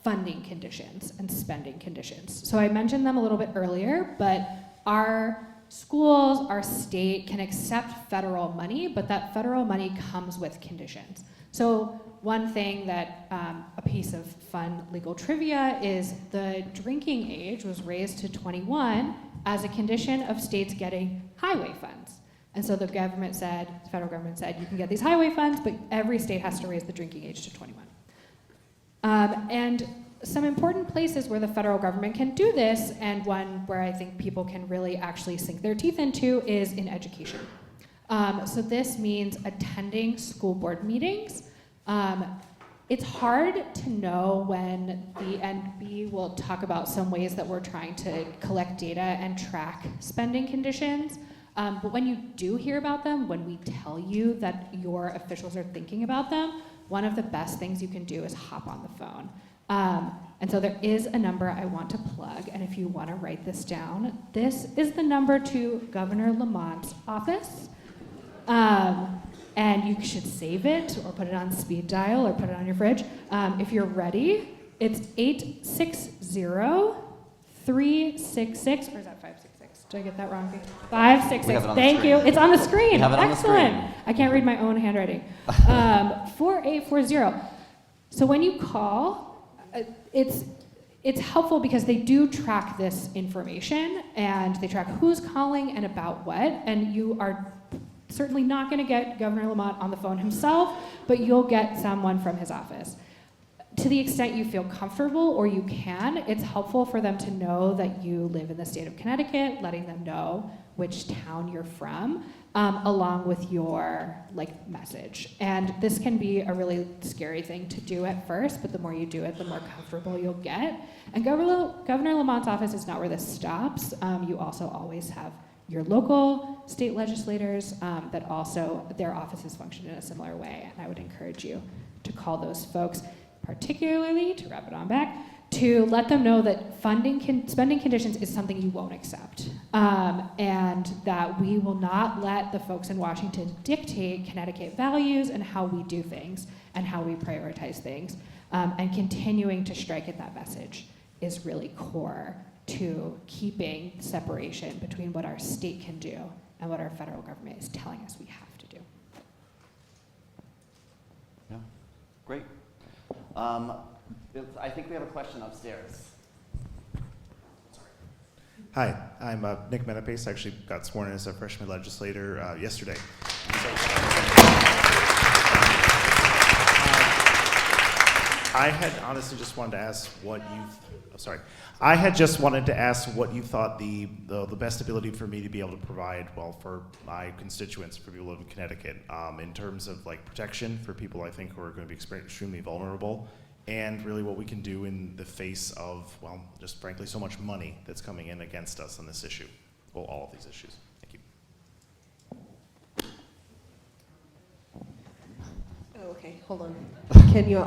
funding conditions and spending conditions. So I mentioned them a little bit earlier, but our schools, our state can accept federal money, but that federal money comes with conditions. So one thing that, a piece of fun legal trivia is the drinking age was raised to 21 as a condition of states getting highway funds. And so the federal government said, you can get these highway funds, but every state has to raise the drinking age to 21. And some important places where the federal government can do this, and one where I think people can really actually sink their teeth into, is in education. So this means attending school board meetings. It's hard to know when the NB will talk about some ways that we're trying to collect data and track spending conditions. But when you do hear about them, when we tell you that your officials are thinking about them, one of the best things you can do is hop on the phone. And so there is a number I want to plug, and if you want to write this down, this is the number to Governor Lamont's office. And you should save it or put it on speed dial or put it on your fridge. If you're ready, it's 860-366, or is that 566? Did I get that wrong? 566. Thank you. It's on the screen. We have it on the Excellent. screen. I can't read my own handwriting. 4840. So when you call, it's helpful because they do track this information, and they track who's calling and about what, and you are certainly not going to get Governor Lamont on the phone himself, but you'll get someone from his office. To the extent you feel comfortable or you can, it's helpful for them to know that you live in the state of Connecticut, letting them know which town you're from, along with your message. And this can be a really scary thing to do at first, but the more you do it, the more comfortable you'll get. And Governor Lamont's office is not where this stops. You also always have your local state legislators that also, their offices function in a similar way. And I would encourage you to call those folks, particularly, to wrap it on back, to let them know that spending conditions is something you won't accept. And that we will not let the folks in Washington dictate Connecticut values and how we do things and how we prioritize things. And continuing to strike at that message is really core to keeping separation between what our state can do and what our federal government is telling us we have to do. Yeah, great. I think we have a question upstairs. Hi, I'm Nick Menapace. I actually got sworn in as a freshman legislator yesterday. I had honestly just wanted to ask what you. I had just wanted to ask what you thought the best ability for me to be able to provide, well, for my constituents, for people who live in Connecticut, in terms of protection for people I think who are going to be extremely vulnerable, and really what we can do in the face of, well, just frankly so much money that's coming in against us on this issue, well, all of these issues. Thank you. Oh, okay, hold on.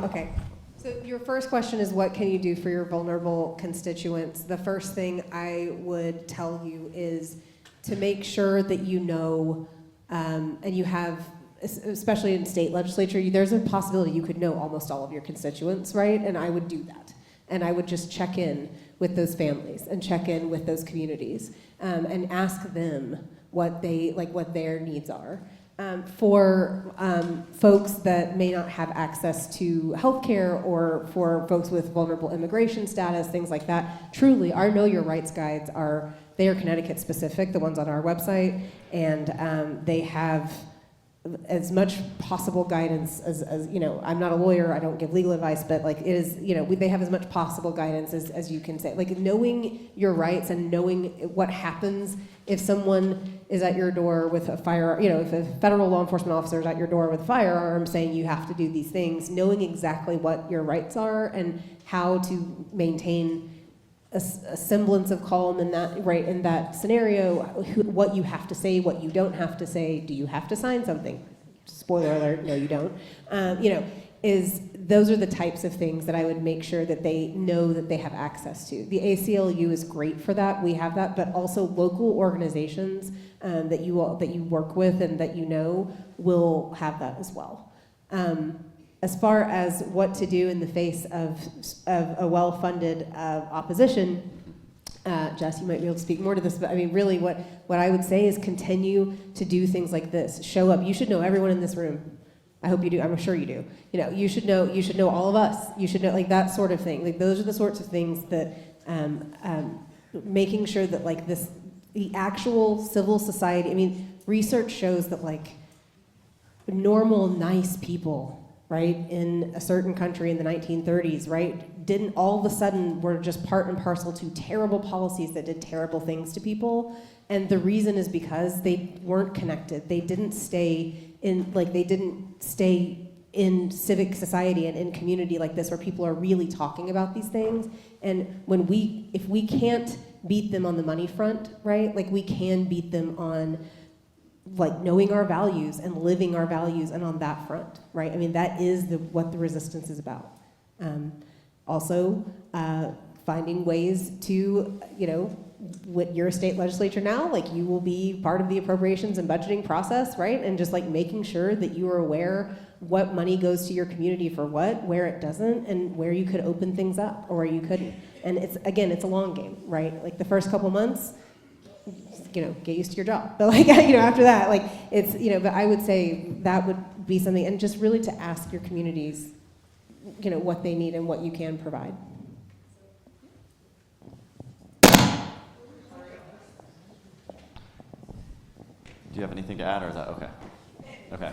Okay. So your first question is, what can you do for your vulnerable constituents? The first thing I would tell you is to make sure that you know, and you have, especially in state legislature, there's a possibility you could know almost all of your constituents, right? And I would do that. And I would just check in with those families and check in with those communities and ask them what their needs are. For folks that may not have access to healthcare, or for folks with vulnerable immigration status, things like that, truly, our Know Your Rights guides they are Connecticut specific, the ones on our website, and they have as much possible guidance as I'm not a lawyer, I don't give legal advice, but it is, they have as much possible guidance as you can say. Knowing your rights and knowing what happens if someone is at your door with a firearm, if a federal law enforcement officer is at your door with a firearm saying you have to do these things, knowing exactly what your rights are and how to maintain a semblance of calm in that scenario, what you have to say, what you don't have to say, do you have to sign something? spoiler alert, no you don't, is those are the types of things that I would make sure that they know that they have access to. The ACLU is great for that, we have that, but also local organizations that you work with and that you know will have that as well. As far as what to do in the face of a well-funded opposition, Jess, you might be able to speak more to this, but I mean, really what I would say is continue to do things like this. Show up. You should know everyone in this room. I hope you do. I'm sure you do. You should know all of us. You should know, like, that sort of thing. Like, those are the sorts of things that making sure that, like, the actual civil society, I mean, research shows that, like, normal, nice people, right, in a certain country in the 1930s, right, didn't all of a sudden were just part and parcel to terrible policies that did terrible things to people. And the reason is because they weren't connected. They didn't stay in civic society and in community like this where people are really talking about these things. And if we can't beat them on the money front, right, like, we can beat them on, like, knowing our values and living our values, and on that front, right? I mean, that is what the resistance is about. Also, finding ways to, with your state legislature now, like, you will be part of the appropriations and budgeting process, right? And just, like, making sure that you are aware what money goes to your community for what, where it doesn't, and where you could open things up or where you couldn't. And it's a long game, right? Like, the first couple months, get used to your job. But, like, after that, like, it's, but I would say that would be something, and just really to ask your communities, what they need and what you can provide. Do you have anything to add, or is that okay? Okay.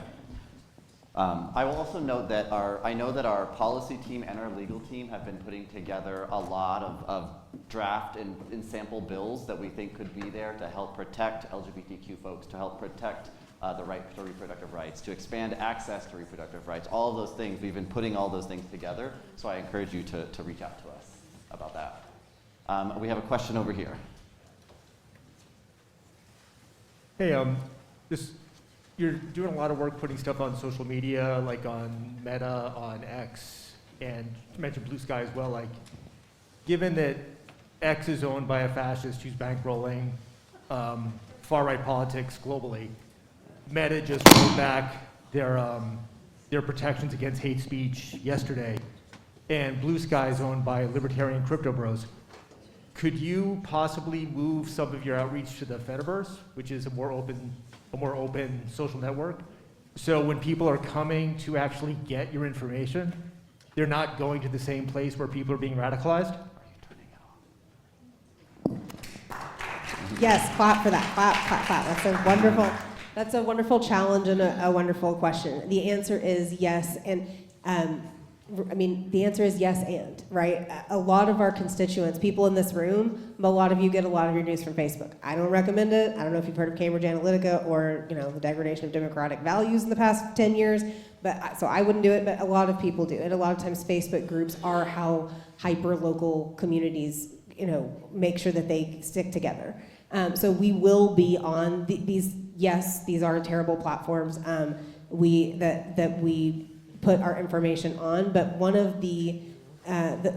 I will also note that I know that our policy team and our legal team have been putting together a lot of draft and sample bills that we think could be there to help protect LGBTQ folks, to help protect the right to reproductive rights, to expand access to reproductive rights, all of those things. We've been putting all those things together, so I encourage you to reach out to us about that. We have a question over here. Hey, you're doing a lot of work putting stuff on social media, like on Meta, on X, and you mentioned Blue Sky as well. Like, given that X is owned by a fascist who's bankrolling far-right politics globally, Meta just rolled back their protections against hate speech yesterday, and Blue Sky is owned by libertarian crypto bros. Could you possibly move some of your outreach to the Fediverse, which is a more open social network? So when people are coming to actually get your information, they're not going to the same place where people are being radicalized? Yes, clap for that. Clap. That's a wonderful challenge and a wonderful question. The answer is yes, and the answer is yes and, right? A lot of our constituents, people in this room, a lot of you get a lot of your news from Facebook. I don't recommend it. I don't know if you've heard of Cambridge Analytica or, the degradation of democratic values in the past 10 years, so I wouldn't do it, but a lot of people do. And a lot of times Facebook groups are how hyper-local communities, make sure that they stick together. So we will be on these, yes, these are terrible platforms that we put our information on, but one of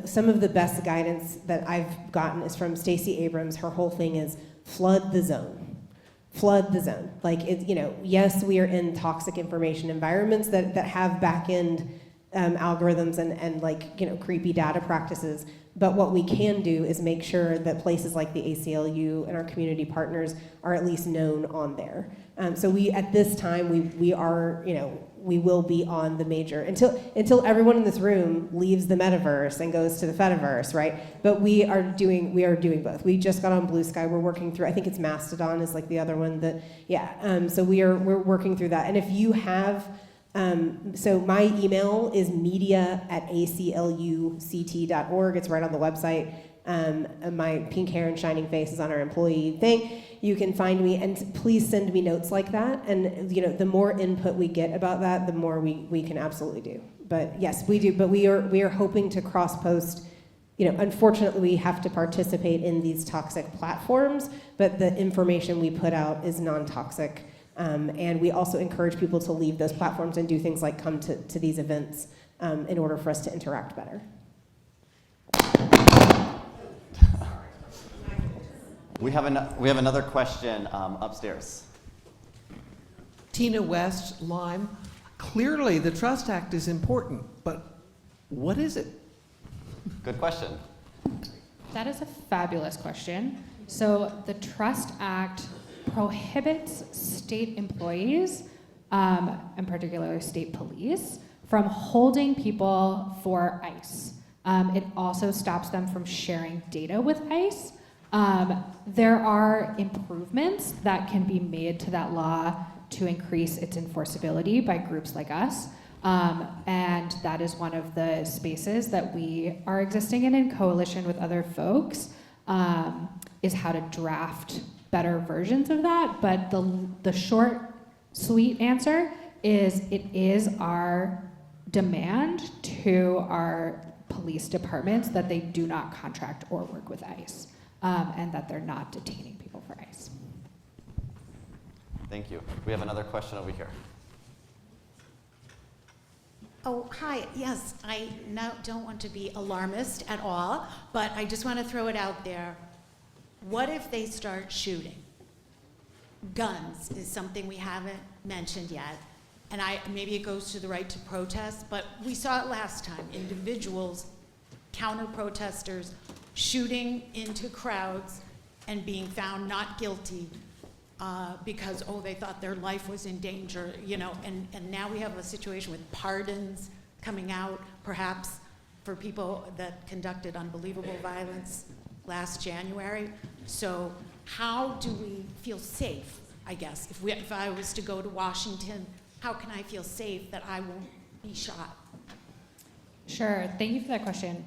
some of the best guidance that I've gotten is from Stacey Abrams. Her whole thing is flood the zone. Flood the zone. Like, yes, we are in toxic information environments that have back-end algorithms and creepy data practices, but what we can do is make sure that places like the ACLU and our community partners are at least known on there. So at this time, we will be on the major, until everyone in this room leaves the metaverse and goes to the Fediverse, right? But we are doing both. We just got on Blue Sky. We're working through, I think it's Mastodon is like the other one so we're working through that. And if you have, so my email is media@acluct.org. It's right on the website. My pink hair and shining face is on our employee thing. You can find me, and please send me notes like that. And the more input we get about that, the more we can absolutely do. But yes, we do. But we are hoping to cross-post. Unfortunately, we have to participate in these toxic platforms, but the information we put out is non-toxic And we also encourage people to leave those platforms and do things like come to these events in order for us to interact better. We have another question upstairs. Tina West, Lyme. Clearly, the Trust Act is important, but what is it? Good question. That is a fabulous question. So the Trust Act prohibits state employees, and particularly state police, from holding people for ICE. It also stops them from sharing data with ICE. There are improvements that can be made to that law to increase its enforceability by groups like us. And that is one of the spaces that we are existing in coalition with other folks, is how to draft better versions of that. But the short, sweet answer is it is our demand to our police departments that they do not contract or work with ICE, and that they're not detaining people for ICE. Thank you. We have another question over here. Oh, hi. Yes, I don't want to be alarmist at all, but I just want to throw it out there. What if they start shooting? Guns is something we haven't mentioned yet. And maybe it goes to the right to protest, but we saw it last time. Individuals, counter-protesters, shooting into crowds and being found not guilty because, they thought their life was in danger, and now we have a situation with pardons coming out, perhaps, for people that conducted unbelievable violence last January. So how do we feel safe, I guess? If I was to go to Washington, how can I feel safe that I won't be shot? Sure, thank you for that question.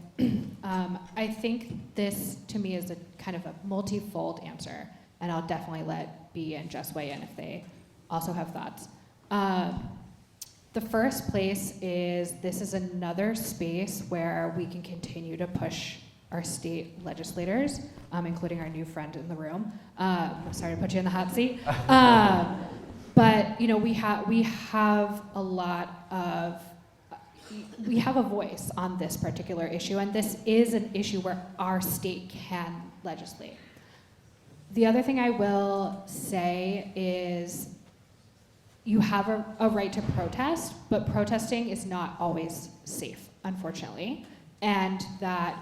I think this, to me, is a kind of a multifold answer, and I'll definitely let B and Jess weigh in if they also have thoughts. The first place is this is another space where we can continue to push our state legislators, including our new friend in the room. Sorry to put you in the hot seat. But we have a lot of, we have a voice on this particular issue, and this is an issue where our state can legislate. The other thing I will say is you have a right to protest, but protesting is not always safe, unfortunately, and that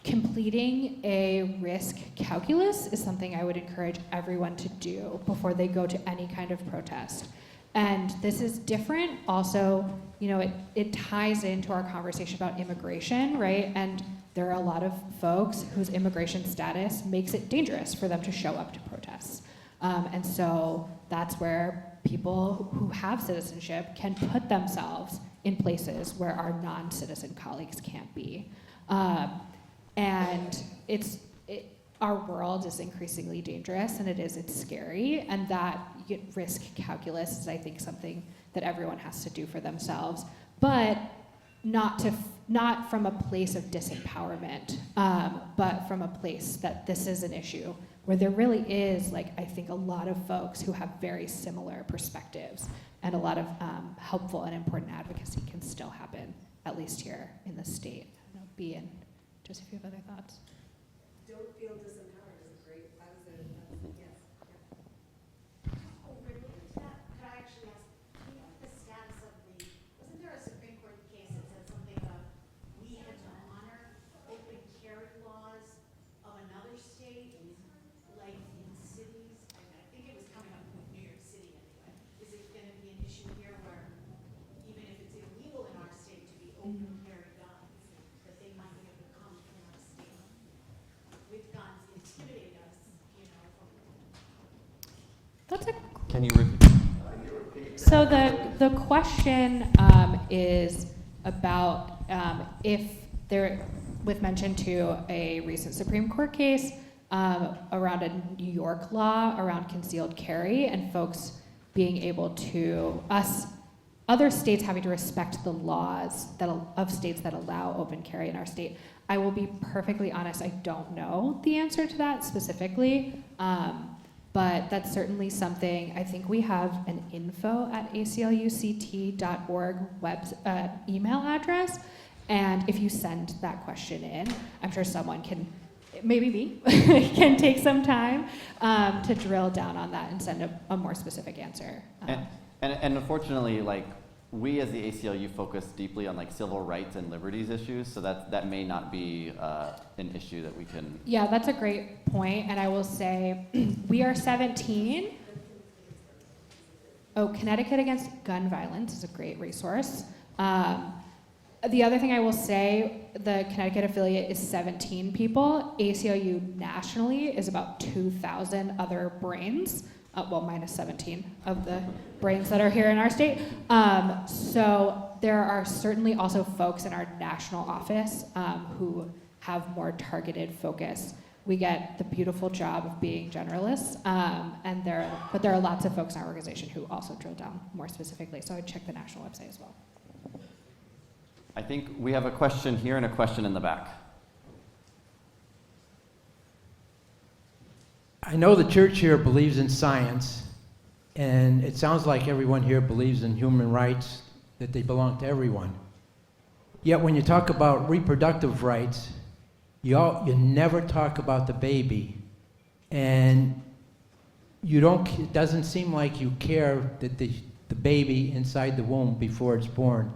completing a risk calculus is something I would encourage everyone to do before they go to any kind of protest. And this is different also, it ties into our conversation about immigration, right? And there are a lot of folks whose immigration status makes it dangerous for them to show up to protests. And so that's where people who have citizenship can put themselves in places where our non-citizen colleagues can't be. And our world is increasingly dangerous, and it's scary, and that risk calculus is, I think, something that everyone has to do for themselves, but not from a place of disempowerment, but from a place that this is an issue where there really is, I think, a lot of folks who have very similar perspectives, and a lot of helpful and important advocacy can still happen, at least here in the state. I don't know, B and just if you have other thoughts. Don't feel disempowered is great. Yes. Oh, related to that, could I actually ask, the status of wasn't there a Supreme Court case that said something about we had to honor open carry laws of another state, like in cities? I think it was coming up with New York City anyway. Is it going to be an issue here where even if it's illegal in our state to be open carry guns, that they might be able to come in our state with guns, intimidate us, That's a Can you repeat? So the question is about if there, with mention to a recent Supreme Court case around a New York law around concealed carry, and folks being able to, other states having to respect the laws of states that allow open carry in our state. I will be perfectly honest, I don't know the answer to that specifically. but that's certainly something. I think we have an info@acluct.org email address, and if you send that question in, I'm sure someone can, maybe me, can take some time to drill down on that and send a more specific answer. And unfortunately, like, we as the ACLU focus deeply on like civil rights and liberties issues, so that may not be an issue that we can. Yeah, that's a great point, and I will say we are 17. Oh, Connecticut Against Gun Violence is a great resource. The other thing I will say, the Connecticut affiliate is 17 people. ACLU nationally is about 2,000 other brains. Well, minus 17 of the brains that are here in our state. So there are certainly also folks in our national office who have more targeted focus. We get the beautiful job of being generalists, but there are lots of folks in our organization who also drill down more specifically. So I'd check the national website as well. I think we have a question here and a question in the back. I know the church here believes in science, and it sounds like everyone here believes in human rights, that they belong to everyone. Yet when you talk about reproductive rights, you never talk about the baby, and it doesn't seem like you care that the baby inside the womb before it's born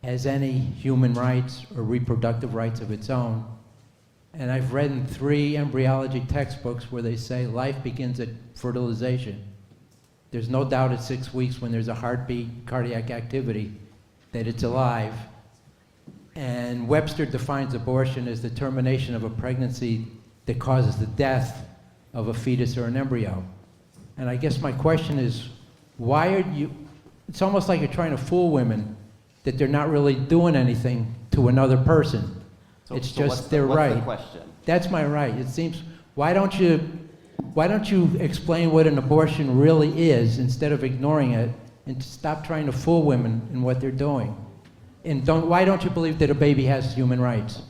has any human rights or reproductive rights of its own. And I've read in 3 embryology textbooks where they say life begins at fertilization. There's no doubt at 6 weeks when there's a heartbeat, cardiac activity, that it's alive. And Webster defines abortion as the termination of a pregnancy that causes the death of a fetus or an embryo. And I guess my question is, it's almost like you're trying to fool women that they're not really doing anything to another person. It's just their right. What's the question? That's my right. It seems, why don't you explain what an abortion really is instead of ignoring it, and stop trying to fool women in what they're doing? And why don't you believe that a baby has human rights?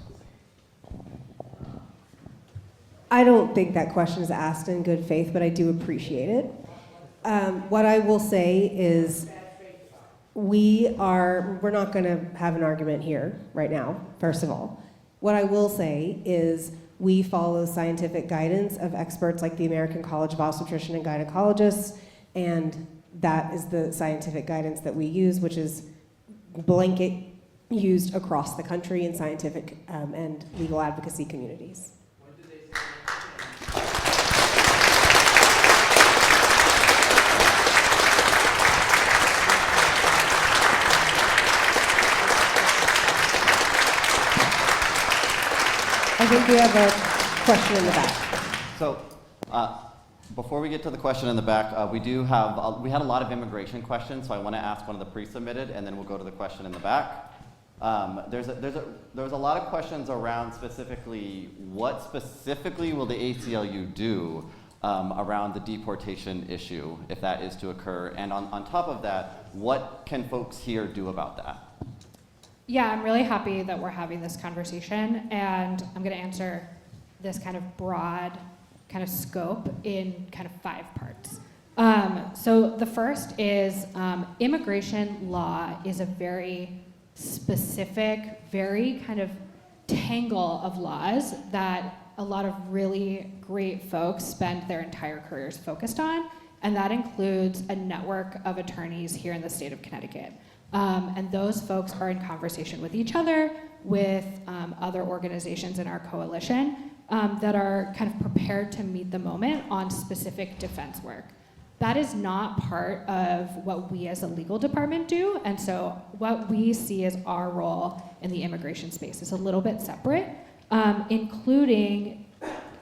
I don't think that question is asked in good faith, but I do appreciate it. What I will say is we're not going to have an argument here right now, first of all. What I will say is we follow scientific guidance of experts like the American College of Obstetricians and Gynecologists, and that is the scientific guidance that we use, which is blanket used across the country in scientific and legal advocacy communities. I think we have a question in the back. So, before we get to the question in the back, we had a lot of immigration questions, so I want to ask one of the pre-submitted, and then we'll go to the question in the back. There was a lot of questions around specifically, what specifically will the ACLU do around the deportation issue, if that is to occur, and on top of that, what can folks here do about that? Yeah, I'm really happy that we're having this conversation, and I'm going to answer this kind of broad kind of scope in kind of 5 parts. So the first is immigration law is a very specific, very kind of tangle of laws that a lot of really great folks spend their entire careers focused on, and that includes a network of attorneys here in the state of Connecticut. And those folks are in conversation with each other, with other organizations in our coalition that are kind of prepared to meet the moment on specific defense work. That is not part of what we as a legal department do, and so what we see as our role in the immigration space is a little bit separate, including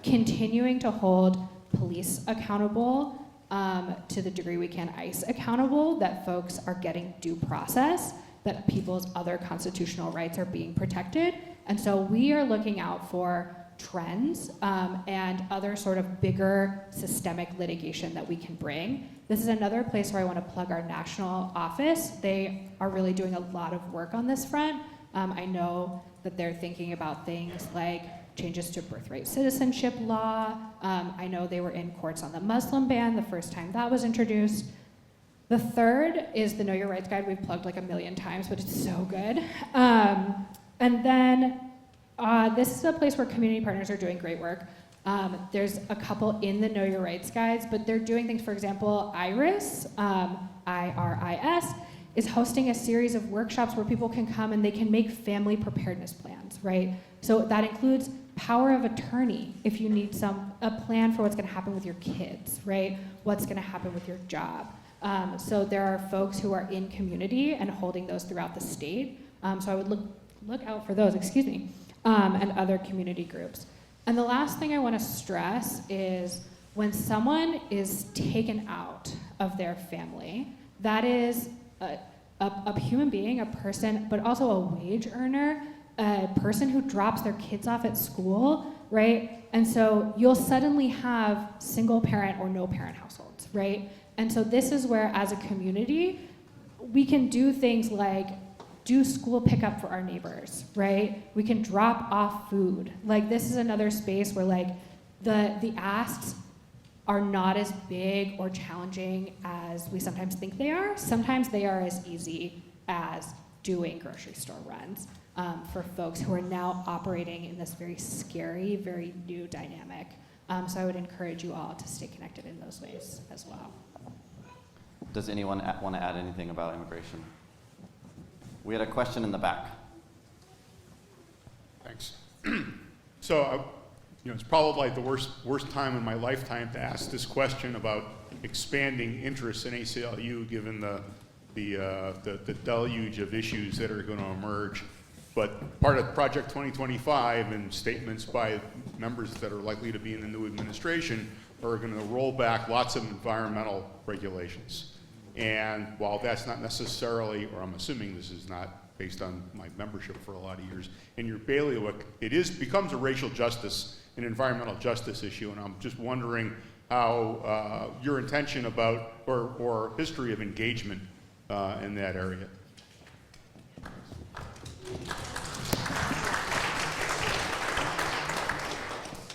continuing to hold police accountable to the degree we can, ICE accountable, that folks are getting due process, that people's other constitutional rights are being protected. And so we are looking out for trends and other sort of bigger systemic litigation that we can bring. This is another place where I want to plug our national office. They are really doing a lot of work on this front. I know that they're thinking about things like changes to birthright citizenship law. I know they were in courts on the Muslim ban the first time that was introduced. The third is the Know Your Rights Guide. We've plugged like 1,000,000 times, but it's so good. And then this is a place where community partners are doing great work. There's a couple in the Know Your Rights Guides, but they're doing things, for example, IRIS, IRIS, is hosting a series of workshops where people can come and they can make family preparedness plans, right? So that includes power of attorney if you need a plan for what's gonna happen with your kids, right? What's gonna happen with your job. So there are folks who are in community and holding those throughout the state. So I would look out for those, and other community groups. And the last thing I want to stress is when someone is taken out of their family, that is a human being, a person, but also a wage earner, a person who drops their kids off at school, right? And so you'll suddenly have single parent or no parent households, right? And so this is where, as a community, we can do things like do school pickup for our neighbors, right? We can drop off food. Like, this is another space where like the asks are not as big or challenging as we sometimes think they are. Sometimes they are as easy as doing grocery store runs for folks who are now operating in this very scary, very new dynamic. So I would encourage you all to stay connected in those ways as well. Does anyone want to add anything about immigration? We had a question in the back. Thanks. So, it's probably like the worst time in my lifetime to ask this question about expanding interest in ACLU, given the deluge of issues that are going to emerge. But part of Project 2025 and statements by members that are likely to be in the new administration are going to roll back lots of environmental regulations. And while that's not necessarily, or I'm assuming this is not based on my membership for a lot of years, in your bailiwick, becomes a racial justice and environmental justice issue. And I'm just wondering how your intention about, or history of engagement in that area.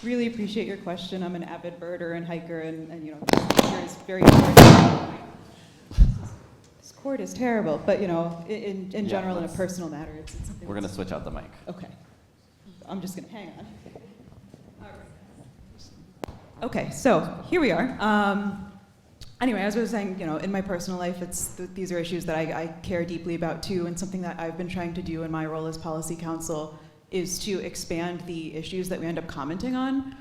Really appreciate your question. I'm an avid birder and hiker, and nature is very important. This cord is terrible, but in general, in a personal matter, it's something. We're going to switch out the mic. Okay. I'm just going to hang on. Okay, so here we are. Anyway, as I was saying, in my personal life, these are issues that I care deeply about too, and something that I've been trying to do in my role as policy counsel is to expand the issues that we end up commenting on.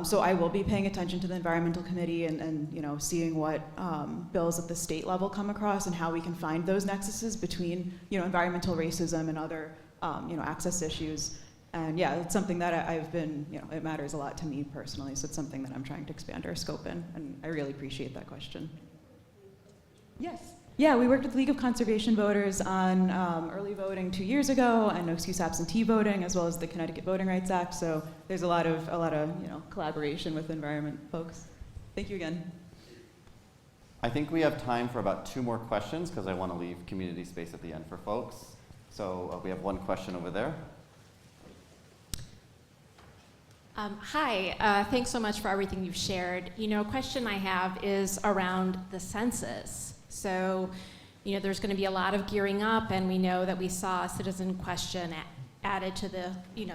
So I will be paying attention to the environmental committee and seeing what bills at the state level come across and how we can find those nexuses between environmental racism and other access issues. And yeah, it's something that I've been, it matters a lot to me personally, so it's something that I'm trying to expand our scope in, and I really appreciate that question. Yes. Yeah, we worked with the League of Conservation Voters on early voting 2 years ago and no excuse absentee voting, as well as the Connecticut Voting Rights Act, so there's a lot of collaboration with environment folks. Thank you again. I think we have time for about 2 more questions because I want to leave community space at the end for folks. So we have one question over there. Hi, thanks so much for everything you've shared. A question I have is around the census. So, there's going to be a lot of gearing up, and we know that we saw a citizen question added to the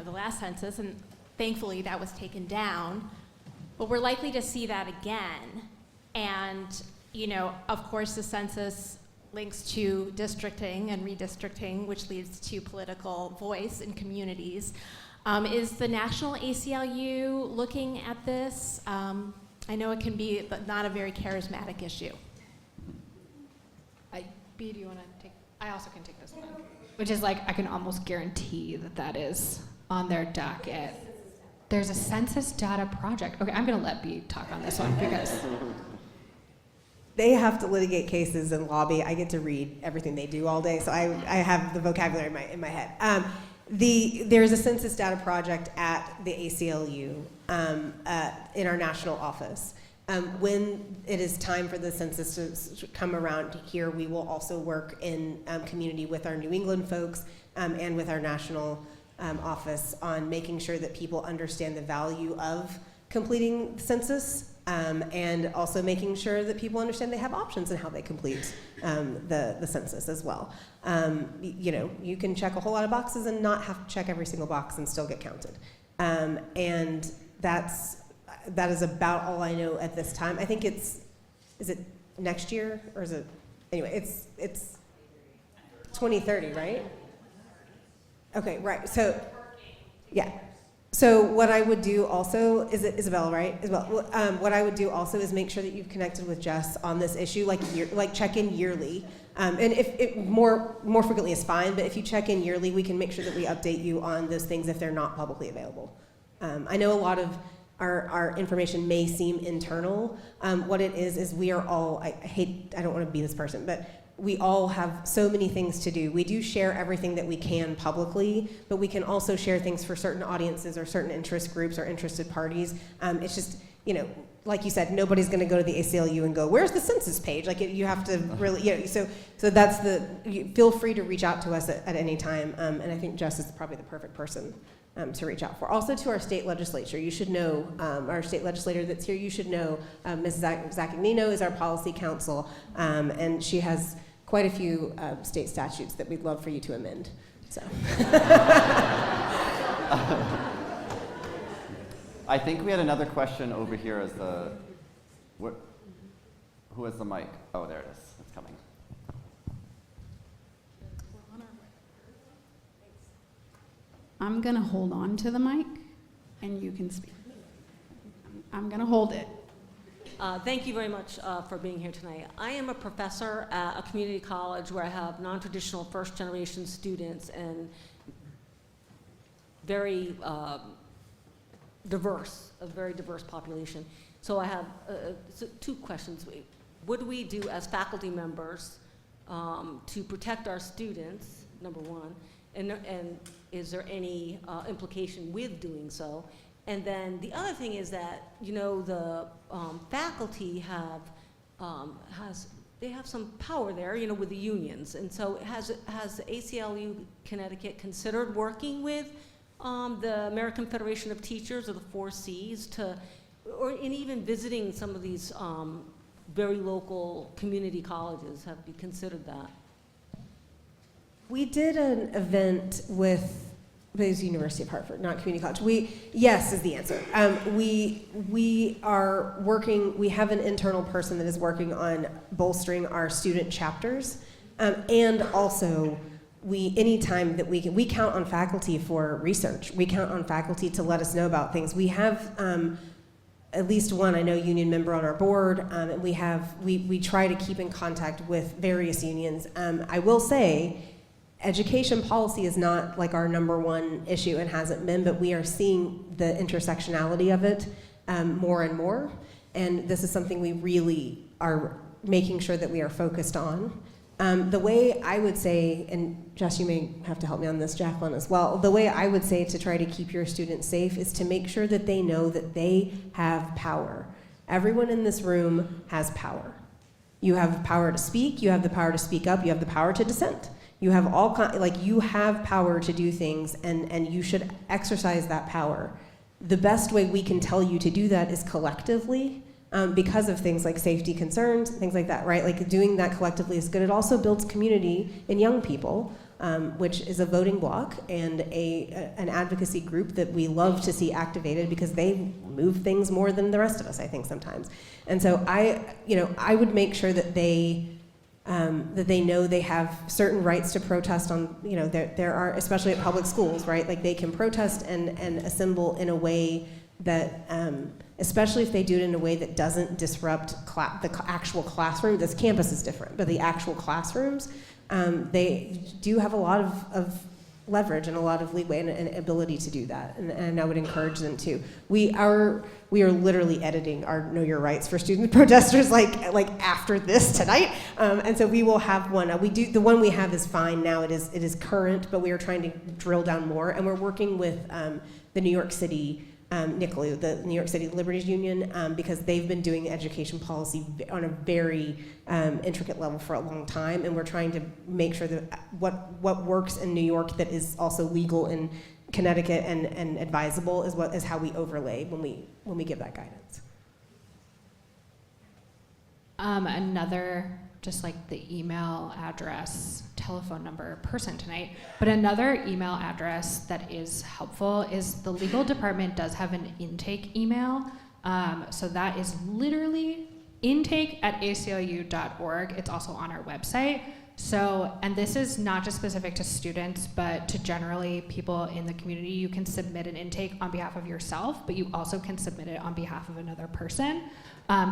last census, and thankfully that was taken down. But we're likely to see that again. And, of course, the census links to districting and redistricting, which leads to political voice in communities. Is the National ACLU looking at this? I know it can be not a very charismatic issue. B, do you want to take? I also can take this one. Which is I can almost guarantee that is on their docket. There's a census data project. Okay, I'm going to let B talk on this one because they have to litigate cases and lobby. I get to read everything they do all day, so I have the vocabulary in my head. There's a census data project at the ACLU in our national office. When it is time for the census to come around here, we will also work in community with our New England folks and with our national office on making sure that people understand the value of completing the census, and also making sure that people understand they have options in how they complete the census as well. You know, you can check a whole lot of boxes and not have to check every single box and still get counted. And that is about all I know at this time. I think is it next year, or is it, anyway, it's 2030, right? Okay, right, so, yeah. So what I would do also, is it Isabel, right? Isabel, what I would do also is make sure that you've connected with Jess on this issue, like check in yearly. And if it more frequently is fine, but if you check in yearly, we can make sure that we update you on those things if they're not publicly available. I know a lot of our information may seem internal. What it is we are all, I don't want to be this person, but we all have so many things to do. We do share everything that we can publicly, but we can also share things for certain audiences or certain interest groups or interested parties. It's just, you know, like you said, nobody's going to go to the ACLU and go, where's the census page? Like, you have to really, you know, so that's feel free to reach out to us at any time. And I think Jess is probably the perfect person to reach out for. Also to our state legislature, you should know, our state legislator that's here, you should know, Mrs. Zaccagnino is our policy counsel, and she has quite a few state statutes that we'd love for you to amend, so. I think we had another question over here as who has the mic? Oh, there it is, it's coming. I'm gonna hold on to the mic and you can speak. I'm gonna hold it. Thank you very much for being here tonight. I am a professor at a community college where I have non-traditional first-generation students and very a very diverse population. So I have two questions. What do we do as faculty members to protect our students, number one, and is there any implication with doing so? And then the other thing is that, you know, the faculty have some power there, you know, with the unions. And so has ACLU Connecticut considered working with the American Federation of Teachers or the 4Cs and even visiting some of these very local community colleges? Have you considered that? We did an event with the University of Hartford, not community college. Yes is the answer. We are working, we have an internal person that is working on bolstering our student chapters, and also anytime that we count on faculty for research. We count on faculty to let us know about things. We have at least one, I know, union member on our board, and we try to keep in contact with various unions. I will say, education policy is not like our number one issue and hasn't been, but we are seeing the intersectionality of it more and more. And this is something we really are making sure that we are focused on. The way I would say, and Jess, you may have to help me on this, Jacqueline as well, the way I would say to try to keep your students safe is to make sure that they know that they have power. Everyone in this room has power. You have the power to speak, you have the power to speak up, you have the power to dissent. You have you have power to do things, and you should exercise that power. The best way we can tell you to do that is collectively, because of things like safety concerns, things like that, right? Like, doing that collectively is good. It also builds community in young people, which is a voting bloc and an advocacy group that we love to see activated because they move things more than the rest of us, I think, sometimes. And so I would make sure that they know they have certain rights to protest on, there are, especially at public schools, right? Like, they can protest and assemble in a way that, especially if they do it in a way that doesn't disrupt the actual classroom. This campus is different, but the actual classrooms, they do have a lot of leverage and a lot of leeway and ability to do that, and I would encourage them to. We are literally editing our Know Your Rights for student protesters like after this tonight, and so we will have one. The one we have is fine now. It is current, but we are trying to drill down more, and we're working with the New York City NICLU, the New York City Liberties Union, because they've been doing education policy on a very intricate level for a long time, and we're trying to make sure that what works in New York that is also legal in Connecticut and advisable is how we overlay when we give that guidance. Another, just like the email address, telephone number, person tonight, but another email address that is helpful is the legal department does have an intake email. So that is literally intake@aclu.org. It's also on our website. So, and this is not just specific to students, but to generally people in the community. You can submit an intake on behalf of yourself, but you also can submit it on behalf of another person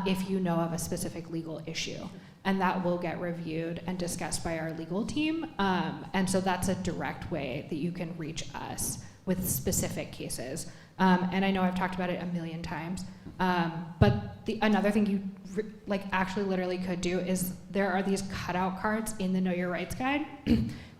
if you know of a specific legal issue. And that will get reviewed and discussed by our legal team. And so that's a direct way that you can reach us with specific cases. And I know I've talked about it a million times, but another thing you actually literally could do is there are these cutout cards in the Know Your Rights Guide,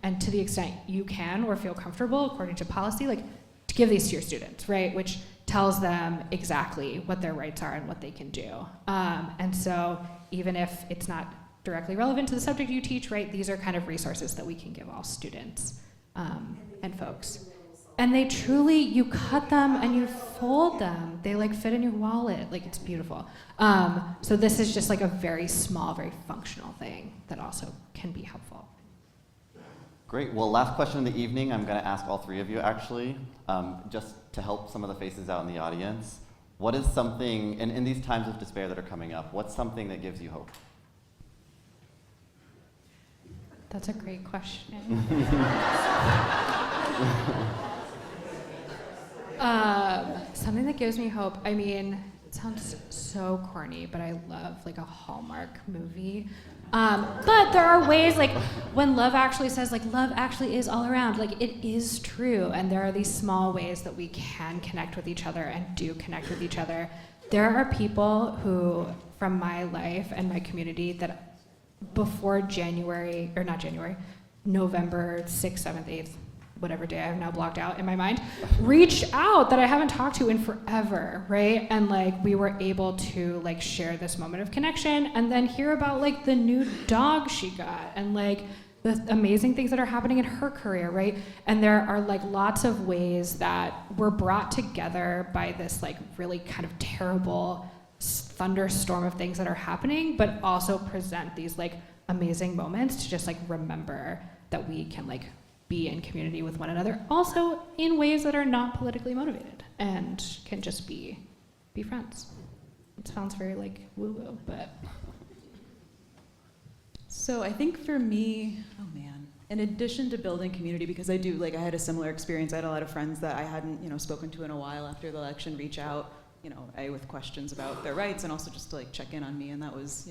and to the extent you can or feel comfortable according to policy, to give these to your students, right? Which tells them exactly what their rights are and what they can do. And so even if it's not directly relevant to the subject you teach, right, these are kind of resources that we can give all students and folks. And they truly, you cut them and you fold them. They fit in your wallet. It's beautiful. So this is just a very small, very functional thing that also can be helpful. Great. Well, last question of the evening, I'm going to ask all three of you actually, just to help some of the faces out in the audience. What is something, in these times of despair that are coming up, what's something that gives you hope? That's a great question. Something that gives me hope. I mean, it sounds so corny, but I love a Hallmark movie. But there are ways when Love Actually says love actually is all around. It is true, and there are these small ways that we can connect with each other and do connect with each other. There are people who, from my life and my community, that before November 6th, 7th, 8th, whatever day I have now blocked out in my mind, reached out that I haven't talked to in forever, right? And we were able to share this moment of connection and then hear about the new dog she got and the amazing things that are happening in her career, right? And there are lots of ways that we're brought together by this really kind of terrible thunderstorm of things that are happening, but also present these amazing moments to just remember that we can be in community with one another, also in ways that are not politically motivated and can just be friends. It sounds very woo-woo, but. So I think for me, in addition to building community, because I do, I had a similar experience. I had a lot of friends that I hadn't, spoken to in a while after the election reach out, with questions about their rights and also just to check in on me, and that was,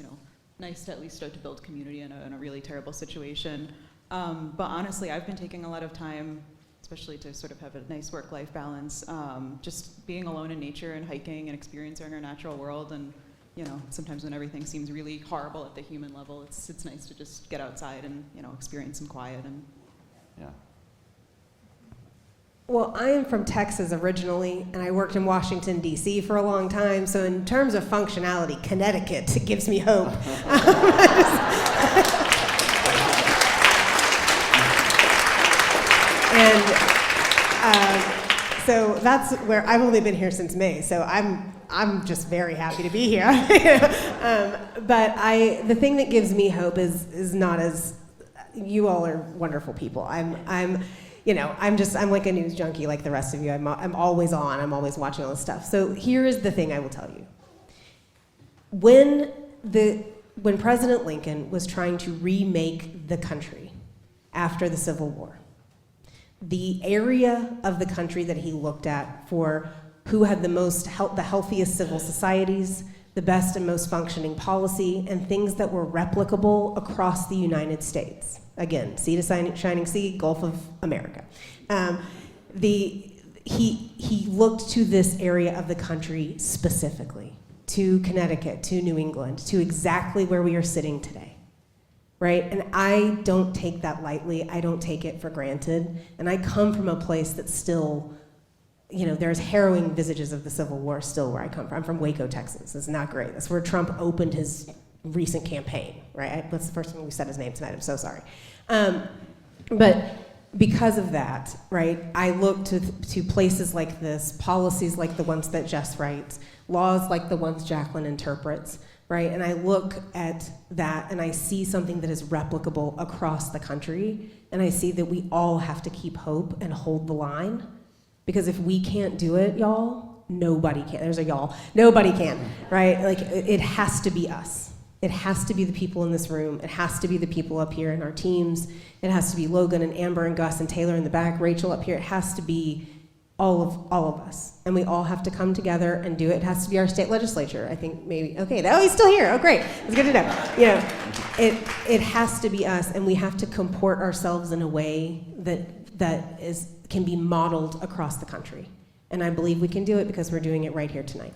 nice to at least start to build community in a really terrible situation. But honestly, I've been taking a lot of time, especially to sort of have a nice work-life balance, just being alone in nature and hiking and experiencing our natural world. And sometimes when everything seems really horrible at the human level, it's nice to just get outside and experience some quiet. And yeah. Well, I am from Texas originally, and I worked in Washington, D.C. for a long time. So in terms of functionality, Connecticut gives me hope. And so that's where I've only been here since May. So I'm just very happy to be here. But the thing that gives me hope is not as, you all are wonderful people. I'm like a news junkie like the rest of you. I'm always on. I'm always watching all this stuff. So here is the thing I will tell you. When President Lincoln was trying to remake the country after the Civil War, the area of the country that he looked at for who had the healthiest civil societies, the best and most functioning policy, and things that were replicable across the United States. Again, sea to shining sea, Gulf of America. He looked to this area of the country specifically, to Connecticut, to New England, to exactly where we are sitting today. Right? And I don't take that lightly. I don't take it for granted. And I come from a place that still there's harrowing visages of the Civil War still where I come from. I'm from Waco, Texas. It's not great. That's where Trump opened his recent campaign, right? That's the first time we said his name tonight. I'm so sorry. But because of that, right, I look to places like this, policies like the ones that Jess writes, laws like the ones Jacqueline interprets, right? And I look at that and I see something that is replicable across the country, and I see that we all have to keep hope and hold the line, because if we can't do it, y'all, nobody can. There's a y'all. Nobody can, right? Like, it has to be us. It has to be the people in this room. It has to be the people up here in our teams. It has to be Logan and Amber and Gus and Taylor in the back, Rachel up here. It has to be all of us. And we all have to come together and do it. It has to be our state legislature. I think maybe, okay, oh, he's still here. Oh, great. It's good to know. It has to be us, and we have to comport ourselves in a way that can be modeled across the country. And I believe we can do it because we're doing it right here tonight.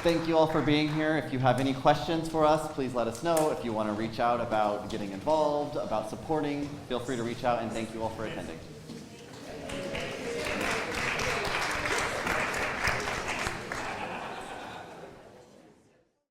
Thank you all for being here. If you have any questions for us, please let us know. If you want to reach out about getting involved, about supporting, feel free to reach out, and thank you all for attending.